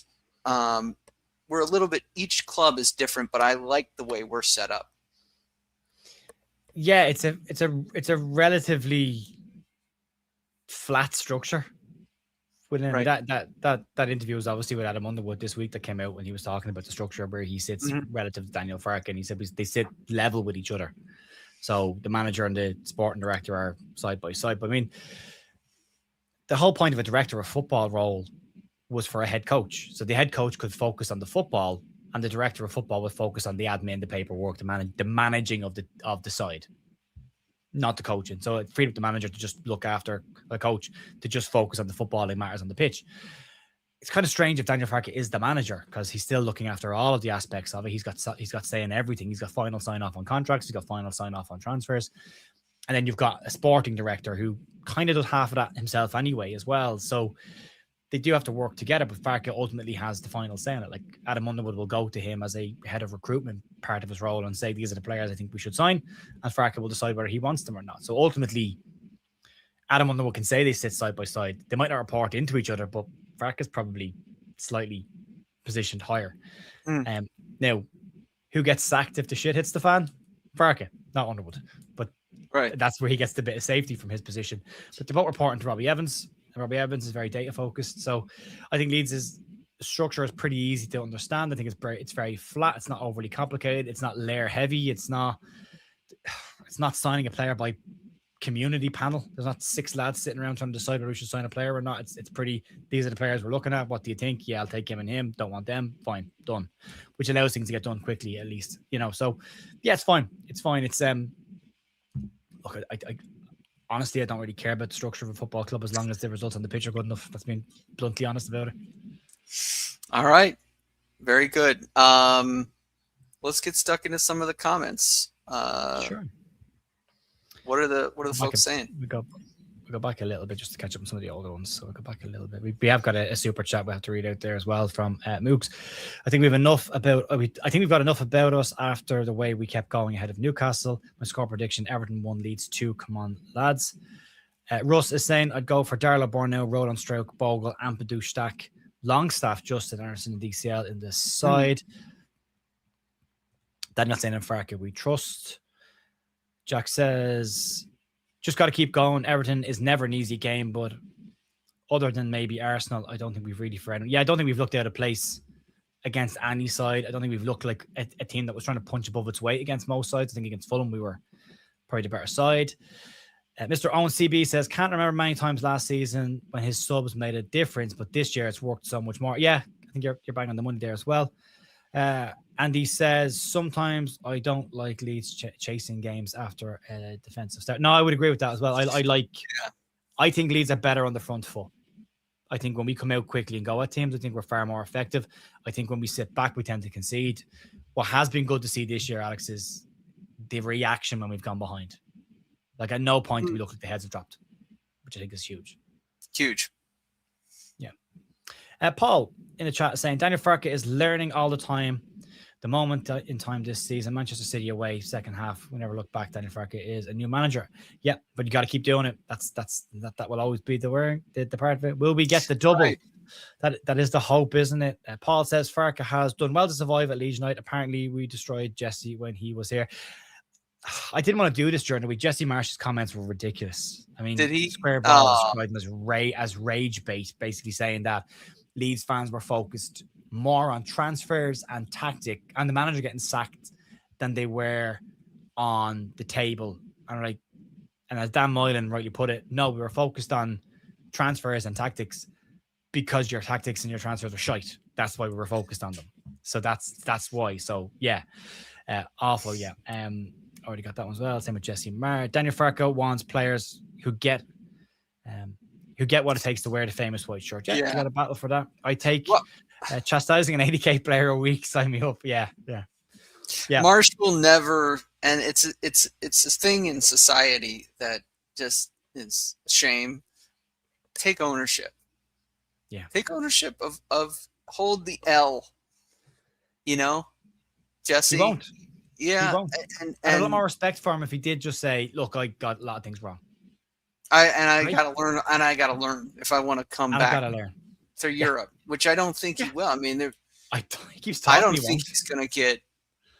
we're a little bit, each club is different, but I like the way we're set up. Yeah, it's a relatively flat structure. Within that interview was obviously with Adam Underwood this week that came out, when he was talking about the structure where he sits relative to Daniel Farke, and he said they sit level with each other. So the manager and the sporting director are side by side. But I mean, the whole point of a director of football role was for a head coach. So the head coach could focus on the football, and the director of football would focus on the admin, the paperwork, the managing of the side, not the coaching. So it freed up the manager to just look after the coach, to just focus on the footballing matters on the pitch. It's kind of strange if Daniel Farke is the manager, because he's still looking after all of the aspects of it. He's got say in everything. He's got final sign off on contracts. He's got final sign off on transfers. And then you've got a sporting director who kind of does half of that himself anyway as well. So they do have to work together, but Farke ultimately has the final say on it. Like Adam Underwood will go to him as a head of recruitment, part of his role, and say, these are the players I think we should sign. And Farke will decide whether he wants them or not. So ultimately, Adam Underwood can say they sit side by side. They might not report into each other, but Farke is probably slightly positioned higher. Now, who gets sacked if the shit hits the fan? Farke, not Underwood. But that's where he gets the bit of safety from his position. But they're both reporting to Robbie Evans. And Robbie Evans is very data focused. So I think Leeds' structure is pretty easy to understand. I think it's very flat. It's not overly complicated. It's not layer heavy. It's not signing a player by community panel. There's not 6 lads sitting around trying to decide whether we should sign a player or not. It's pretty, these are the players we're looking at. What do you think? Yeah, I'll take him and him. Don't want them. Fine. Done. Which allows things to get done quickly, at least. So yeah, it's fine. It's fine. It's look, I honestly, I don't really care about the structure of a football club as long as the results on the pitch are good enough. That's being bluntly honest about it. All right. Very good. Let's get stuck into some of the comments. Sure. What are the folks saying? We got go back a little bit just to catch up on some of the older ones. So I'll go back a little bit. We have got a super chat we have to read out there as well from Mooks. I think we have enough about. I think we've got enough about us after the way we kept going ahead of Newcastle. My score prediction: Everton 1, Leeds 2. Come on, lads. Russ is saying I'd go for Darla Borneo, Roland Stroke, Bogle, Ampadu, Stack, Longstaff, Justin Anderson, and DCL in the side. Daniel saying in Farke we trust. Jack says just got to keep going. Everton is never an easy game, but other than maybe Arsenal, I don't think we've really for anyone. Yeah, I don't think we've looked out of place against any side. I don't think we've looked like a team that was trying to punch above its weight against most sides. I think against Fulham, we were probably the better side. Mr. Owen CB says, can't remember many times last season when his subs made a difference, but this year it's worked so much more. Yeah, I think you're bang on the money there as well. And he says, sometimes I don't like Leeds chasing games after a defensive start. No, I would agree with that as well. I think Leeds are better on the front foot. I think when we come out quickly and go at teams, I think we're far more effective. I think when we sit back, we tend to concede. What has been good to see this year, Alex, is the reaction when we've gone behind. Like at no point do we look like the heads have dropped, which I think is huge. Huge. Yeah. Paul in the chat is saying Daniel Farke is learning all the time. The moment in time this season, Manchester City away, second half. We never look back. Daniel Farke is a new manager. Yeah, but you got to keep doing it. That will always be the part of it. Will we get the double? Right. That is the hope, isn't it? Paul says Farke has done well to survive at Leeds United. Apparently, we destroyed Jesse when he was here. I didn't want to do this during the week. Jesse Marsh's comments were ridiculous. I mean, did he? Square Ball described him as rage bait, basically saying that Leeds fans were focused more on transfers and tactic and the manager getting sacked than they were on the table. And as Dan Moylan rightly put it, no, we were focused on transfers and tactics because your tactics and your transfers are shite. That's why we were focused on them. So that's why. So yeah, awful. Yeah. Already got that one as well. Same with Jesse Marr. Daniel Farke wants players who get what it takes to wear the famous white shirt. Yeah. You got a battle for that. I take chastising an 80k player a week. Sign me up. Yeah. Marsh will never, and it's a thing in society that just is a shame. Take ownership. Yeah. Take ownership of hold the L. Jesse. He won't. Yeah, and a lot more respect for him if he did just say, "Look, I got a lot of things wrong." I got to learn if I want to come back to Europe, which I don't think he will. I mean, he keeps talking. I don't think he's going to get.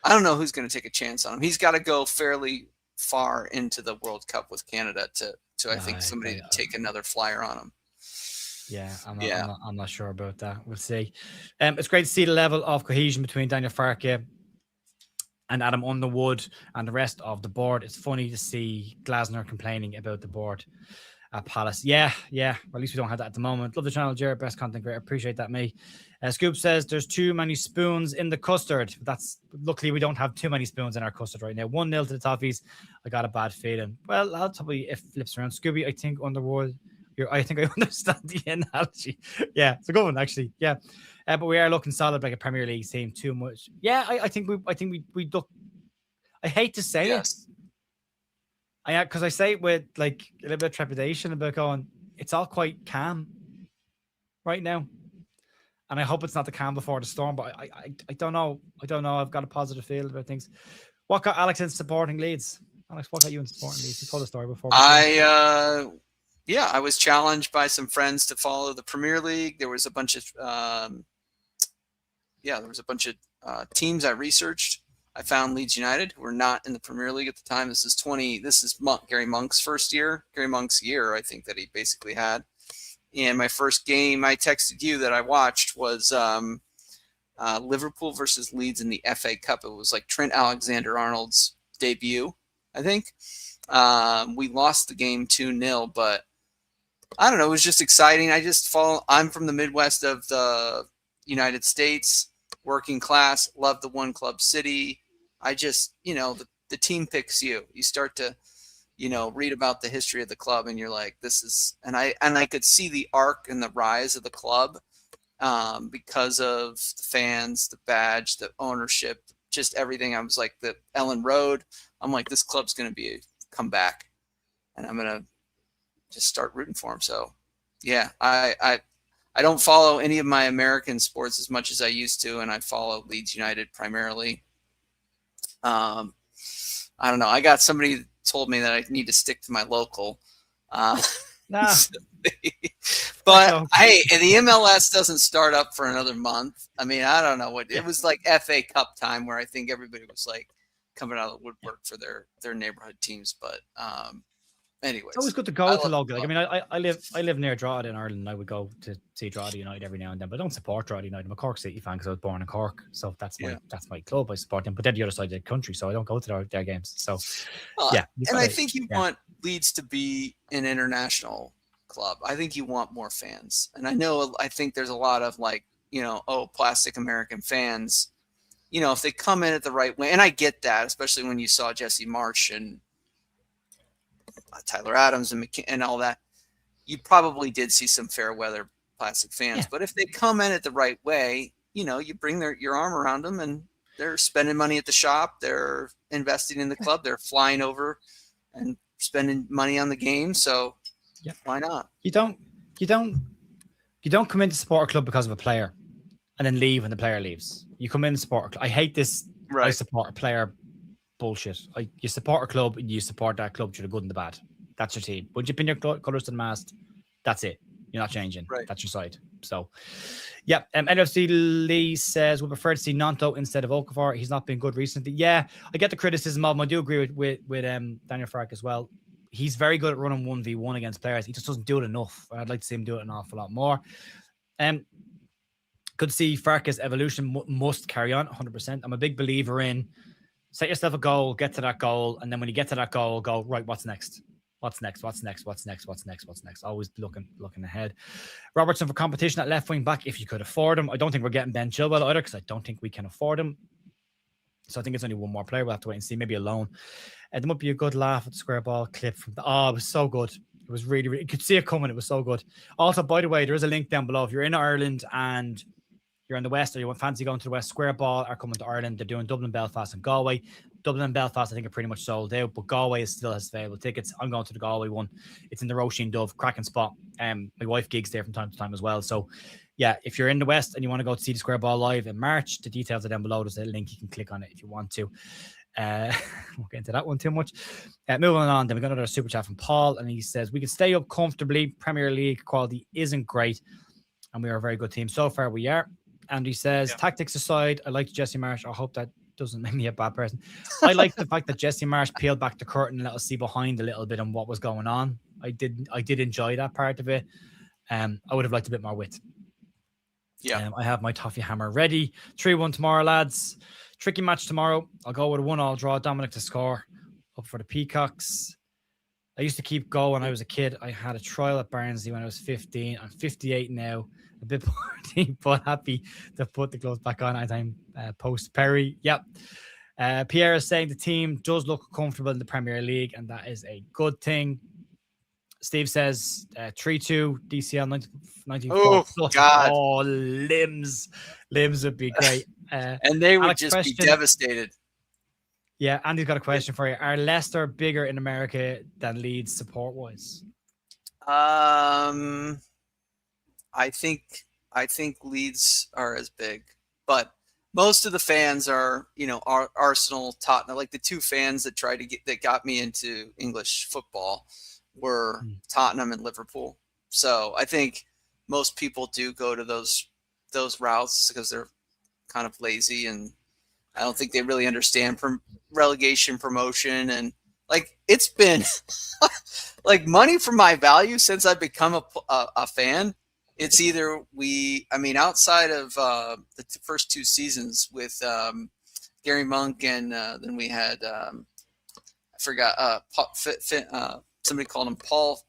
I don't know who's going to take a chance on him. He's got to go fairly far into the World Cup with Canada to I think somebody to take another flyer on him. Yeah, I'm not sure about that. We'll see. It's great to see the level of cohesion between Daniel Farke and Adam Underwood and the rest of the board. It's funny to see Glasner complaining about the board at Palace. Yeah. Well, at least we don't have that at the moment. Love the channel, Jared. Best content creator. Appreciate that, me. Scoop says there's too many spoons in the custard. Luckily we don't have too many spoons in our custard right now. 1-0 to the Toffees. I got a bad feeling. Well, I'll probably if flips around. Scooby, I think Underwood. I think I understand the analogy. Yeah, it's a good one actually. Yeah. But we are looking solid like a Premier League team too much. Yeah, I think we look. I hate to say it. Because I say it with like a little bit of trepidation about going. It's all quite calm right now, and I hope it's not the calm before the storm. But I don't know. I've got a positive feel about things. What got Alex in supporting Leeds? Alex, what got you in supporting Leeds? You told the story before. I was challenged by some friends to follow the Premier League. There was a bunch of teams I researched. I found Leeds United, who were not in the Premier League at the time. This is Gary Monk's first year. Gary Monk's year, I think, that he basically had. And my first game I texted you that I watched was Liverpool versus Leeds in the FA Cup. It was like Trent Alexander-Arnold's debut, I think. We lost the game 2-0, but I don't know. It was just exciting. I'm from the Midwest of the United States, working class, love the one club city. I just, the team picks you. You start to, read about the history of the club and you're like, and I could see the arc and the rise of the club because of the fans, the badge, the ownership, just everything. I was like the Ellen Road. I'm like, this club's going to come back and I'm going to just start rooting for them. So, yeah, I don't follow any of my American sports as much as I used to, and I follow Leeds United primarily. I don't know. I got somebody that told me that I need to stick to my local. Nah. But hey, and the MLS doesn't start up for another month. I mean, I don't know what it was like FA Cup time where I think everybody was like coming out of the woodwork for their neighborhood teams. But anyways, it's always good to go to local. Like, I mean, I live near Drogheda in Ireland. I would go to see Drogheda United every now and then, but I don't support Drogheda United. I'm a Cork City fan because I was born in Cork, so that's my club. I support them, but they're the other side of the country, so I don't go to their games. So yeah, and I think you want Leeds to be an international club. I think you want more fans, and I think there's a lot of like, plastic American fans. If they come in at the right way, and I get that, especially when you saw Jesse Marsh and Tyler Adams and all that, you probably did see some fair weather plastic fans. Yeah. But if they come in at the right way, you bring your arm around them, and they're spending money at the shop, they're investing in the club, they're flying over and spending money on the game. So why not? You don't come in to support a club because of a player and then leave when the player leaves. You come in and support a club. I hate this. Right. I support a player bullshit. You support a club and you support that club through the good and the bad. That's your team. Once you pin your colours to the mast, that's it. You're not changing. Right. That's your side. So, yeah. NFC Lee says we prefer to see Nanto instead of Okafor. He's not been good recently. Yeah, I get the criticism of him. I do agree with Daniel Farke as well. He's very good at running 1v1 against players. He just doesn't do it enough. I'd like to see him do it an awful lot more. Could see Farke's evolution must carry on 100%. I'm a big believer in set yourself a goal, get to that goal, and then when you get to that goal, go, right, what's next? What's next? Always looking ahead. Robertson for competition at left wing back if you could afford him. I don't think we're getting Ben Chilwell either because I don't think we can afford him. So I think it's only one more player. We'll have to wait and see. Maybe a loan. There might be a good laugh at the square ball clip from it was so good. It was really, really, you could see it coming. It was so good. Also, by the way, there is a link down below. If you're in Ireland and you're in the West or you fancy going to the West, Square Ball are coming to Ireland. They're doing Dublin, Belfast and Galway. Dublin and Belfast, I think, are pretty much sold out, but Galway still has available tickets. I'm going to the Galway one. It's in the Roisin Dubh, cracking spot. My wife gigs there from time to time as well. So, yeah, if you're in the West and you want to go to see the Square Ball live in March, the details are down below. There's a link. You can click on it if you want to. Won't get into that one too much. Moving on, then we got another super chat from Paul, and he says, we can stay up comfortably. Premier League quality isn't great, and we are a very good team. So far, we are. And he says, tactics aside, I like Jesse Marsh. I hope that doesn't make me a bad person. I like the fact that Jesse Marsh peeled back the curtain and let us see behind a little bit on what was going on. I did enjoy that part of it. I would have liked a bit more wit. Yeah. I have my toffee hammer ready. 3-1 tomorrow, lads. Tricky match tomorrow. I'll go with a 1-1 draw. Dominic to score. Up for the Peacocks. I used to keep goal when I was a kid. I had a trial at Barnsley when I was 15. I'm 58 now. A bit boring, but happy to put the gloves back on as I'm post Perry. Yep. Pierre is saying the team does look comfortable in the Premier League, and that is a good thing. Steve says 3-2 DCL 94. Oh, God. Oh, limbs. Limbs would be great. And they would Alex just be devastated. Yeah, Andy's got a question for you. Are Leicester bigger in America than Leeds support-wise? I think Leeds are as big, but most of the fans are, Arsenal, Tottenham. Like the two fans that got me into English football were Tottenham and Liverpool. So I think most people do go to those routes because they're kind of lazy, and I don't think they really understand from relegation, promotion, and like it's been like money for my value since I've become a fan. It's either outside of the first two seasons with Gary Monk, and then we had I forgot somebody called him Paul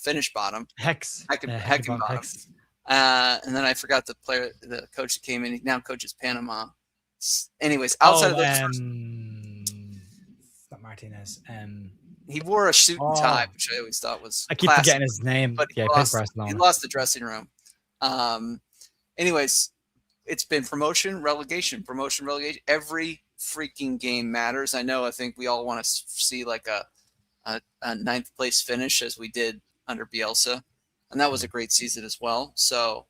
Finishbottom. Heckingbottom. And then I forgot the coach that came in. He now coaches Panama. Anyways, outside of not Martinez. He wore a suit and tie, which I always thought was I keep classic, forgetting his name. But he lost the dressing room. Anyways, it's been promotion, relegation. Every freaking game matters. I think we all want to see like a ninth place finish as we did under Bielsa, and that was a great season as well. So,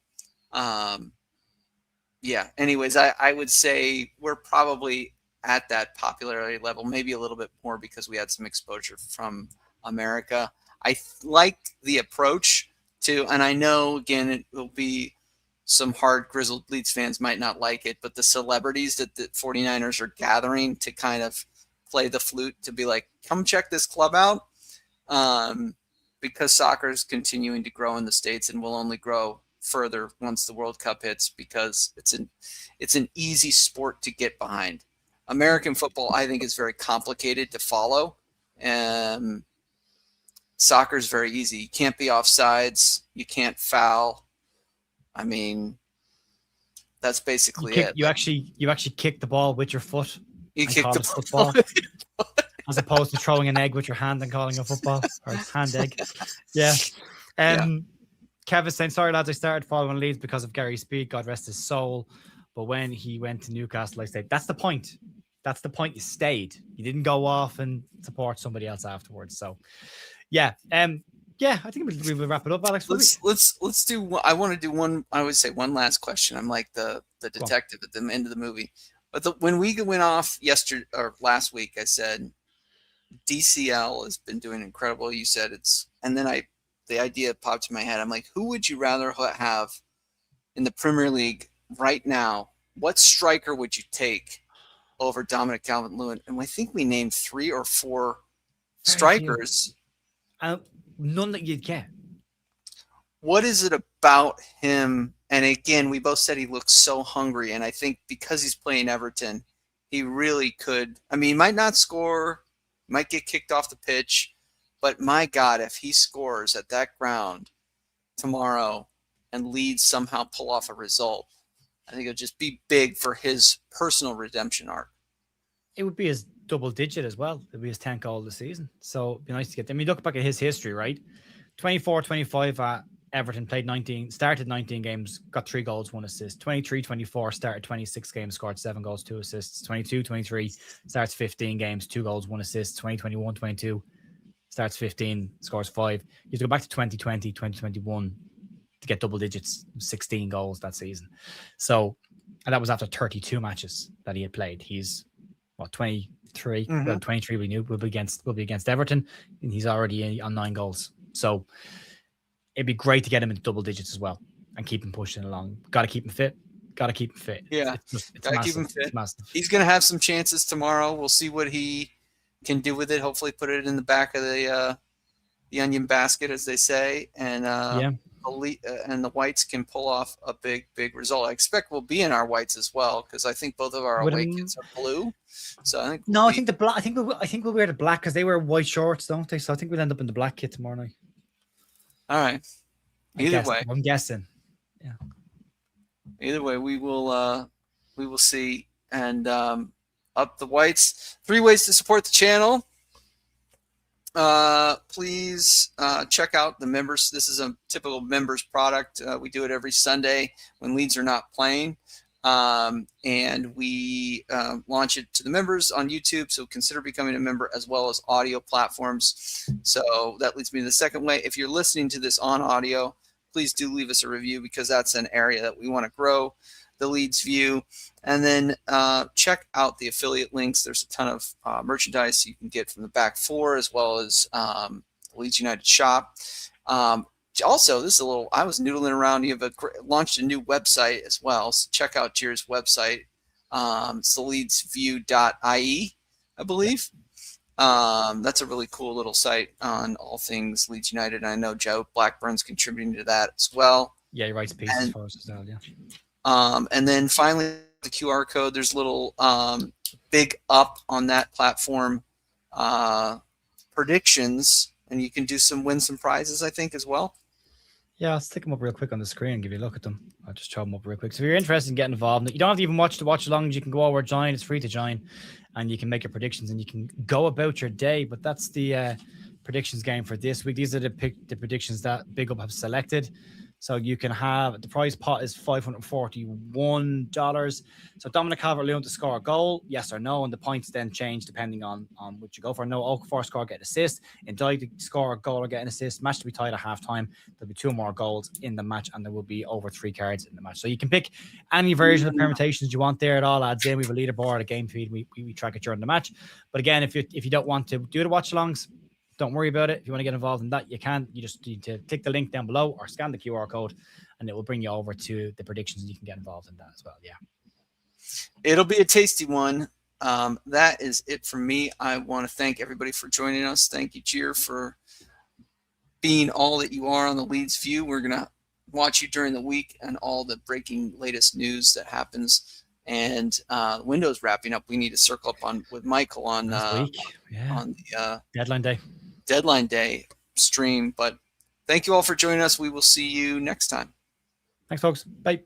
yeah. Anyways, I would say we're probably at that popularity level, maybe a little bit more because we had some exposure from America. I like the approach to, and I know again it will be some hard grizzled Leeds fans might not like it, but the celebrities that the 49ers are gathering to kind of play the flute to be like, come check this club out. Because soccer is continuing to grow in the States and will only grow further once the World Cup hits, because it's an easy sport to get behind. American football, I think, is very complicated to follow. Soccer is very easy. You can't be offsides. You can't foul. I mean, that's basically it. You actually kick the ball with your foot. You kick the football, as opposed to throwing an egg with your hand and calling a football or a hand egg. Yeah. Kevin's saying, sorry lads, I started following Leeds because of Gary Speed, God rest his soul. But when he went to Newcastle, I stayed. That's the point. That's the point. You stayed. You didn't go off and support somebody else afterwards. So, yeah. I think we will wrap it up, Alex. Let's do. I want to do one. I would say one last question. I'm like the detective at the end of the movie. But when we went off last week, I said DCL has been doing incredible. You said and then the idea popped in my head. I'm like, who would you rather have in the Premier League right now? What striker would you take over Dominic Calvert-Lewin? And I think we named 3 or 4 strikers. None that you'd get. What is it about him? And again, we both said he looks so hungry. And I think because he's playing Everton, he really could. I mean, he might not score, might get kicked off the pitch. But my God, if he scores at that ground tomorrow and Leeds somehow pull off a result, I think it'll just be big for his personal redemption arc. It would be his double digit as well. It would be his 10th goal of the season. So it'd be nice to get them. I mean, look back at his history, right? 24-25 at Everton, started 19 games, got 3 goals, 1 assist. 23-24, started 26 games, scored 7 goals, 2 assists. 22-23, starts 15 games, 2 goals, 1 assist. 2021-22, starts 15, scores 5. You have to go back to 2020, 2021 to get double digits, 16 goals that season. So, and that was after 32 matches that he had played. He's 23. Mm-hmm. Well, 23 we knew will be against Everton, and he's already on 9 goals. So it'd be great to get him into double digits as well and keep him pushing along. Got to keep him fit. Yeah, it's gotta keep him fit. He's going to have some chances tomorrow. We'll see what he can do with it. Hopefully, put it in the back of the onion basket, as they say, and the whites can pull off a big result. I expect we'll be in our whites as well, because I think both of our away kits are blue. So I think I think the black. I think we'll wear the black because they wear white shorts, don't they? So I think we'll end up in the black kit tomorrow night. All right. Either way, I'm guessing. Yeah. Either way, we will see. And up the whites. 3 ways to support the channel. Please check out the members. This is a typical members product. We do it every Sunday when Leeds are not playing. And we launch it to the members on YouTube. So consider becoming a member, as well as audio platforms. So that leads me to the second way. If you're listening to this on audio, please do leave us a review, because that's an area that we want to grow, the Leeds View. And then check out the affiliate links. There's a ton of merchandise you can get from the back 4, as well as the Leeds United shop. Also, this is a little, I was noodling around. You have launched a new website as well. So check out Jer's website. It's the leedsview.ie, I believe. That's a really cool little site on all things Leeds United. And I know Joe Blackburn's contributing to that as well. Yeah, he writes pieces for us as well, yeah. And then finally, the QR code. There's a little big up on that platform predictions, and you can win some prizes, I think, as well. Yeah, I'll stick them up real quick on the screen and give you a look at them. I'll just throw them up real quick. So if you're interested in getting involved, you don't have to even watch along. You can go over, join. It's free to join, and you can make your predictions and you can go about your day. But that's the predictions game for this week. These are the predictions that Big Up have selected. So you can have the prize pot is $541. So Dominic Calvert-Lewin to score a goal, yes or no, and the points then change depending on what you go for. No, Okafor score, get an assist. Ndai to score a goal or get an assist. Match to be tied at halftime. There'll be 2 more goals in the match, and there will be over 3 cards in the match. So you can pick any version of permutations you want there. It all adds in. We have a leaderboard, a game feed. We track it during the match. But again, if you don't want to do the watch-alongs, don't worry about it. If you want to get involved in that, you can. You just need to click the link down below or scan the QR code, and it will bring you over to the predictions, and you can get involved in that as well. Yeah. It'll be a tasty one. That is it from me. I want to thank everybody for joining us. Thank you, Cheer, for being all that you are on the Leeds View. We're going to watch you during the week and all the breaking latest news that happens. And the window's wrapping up. We need to circle up with Michael on week. Yeah. On the deadline day stream. But thank you all for joining us. We will see you next time. Thanks, folks. Bye.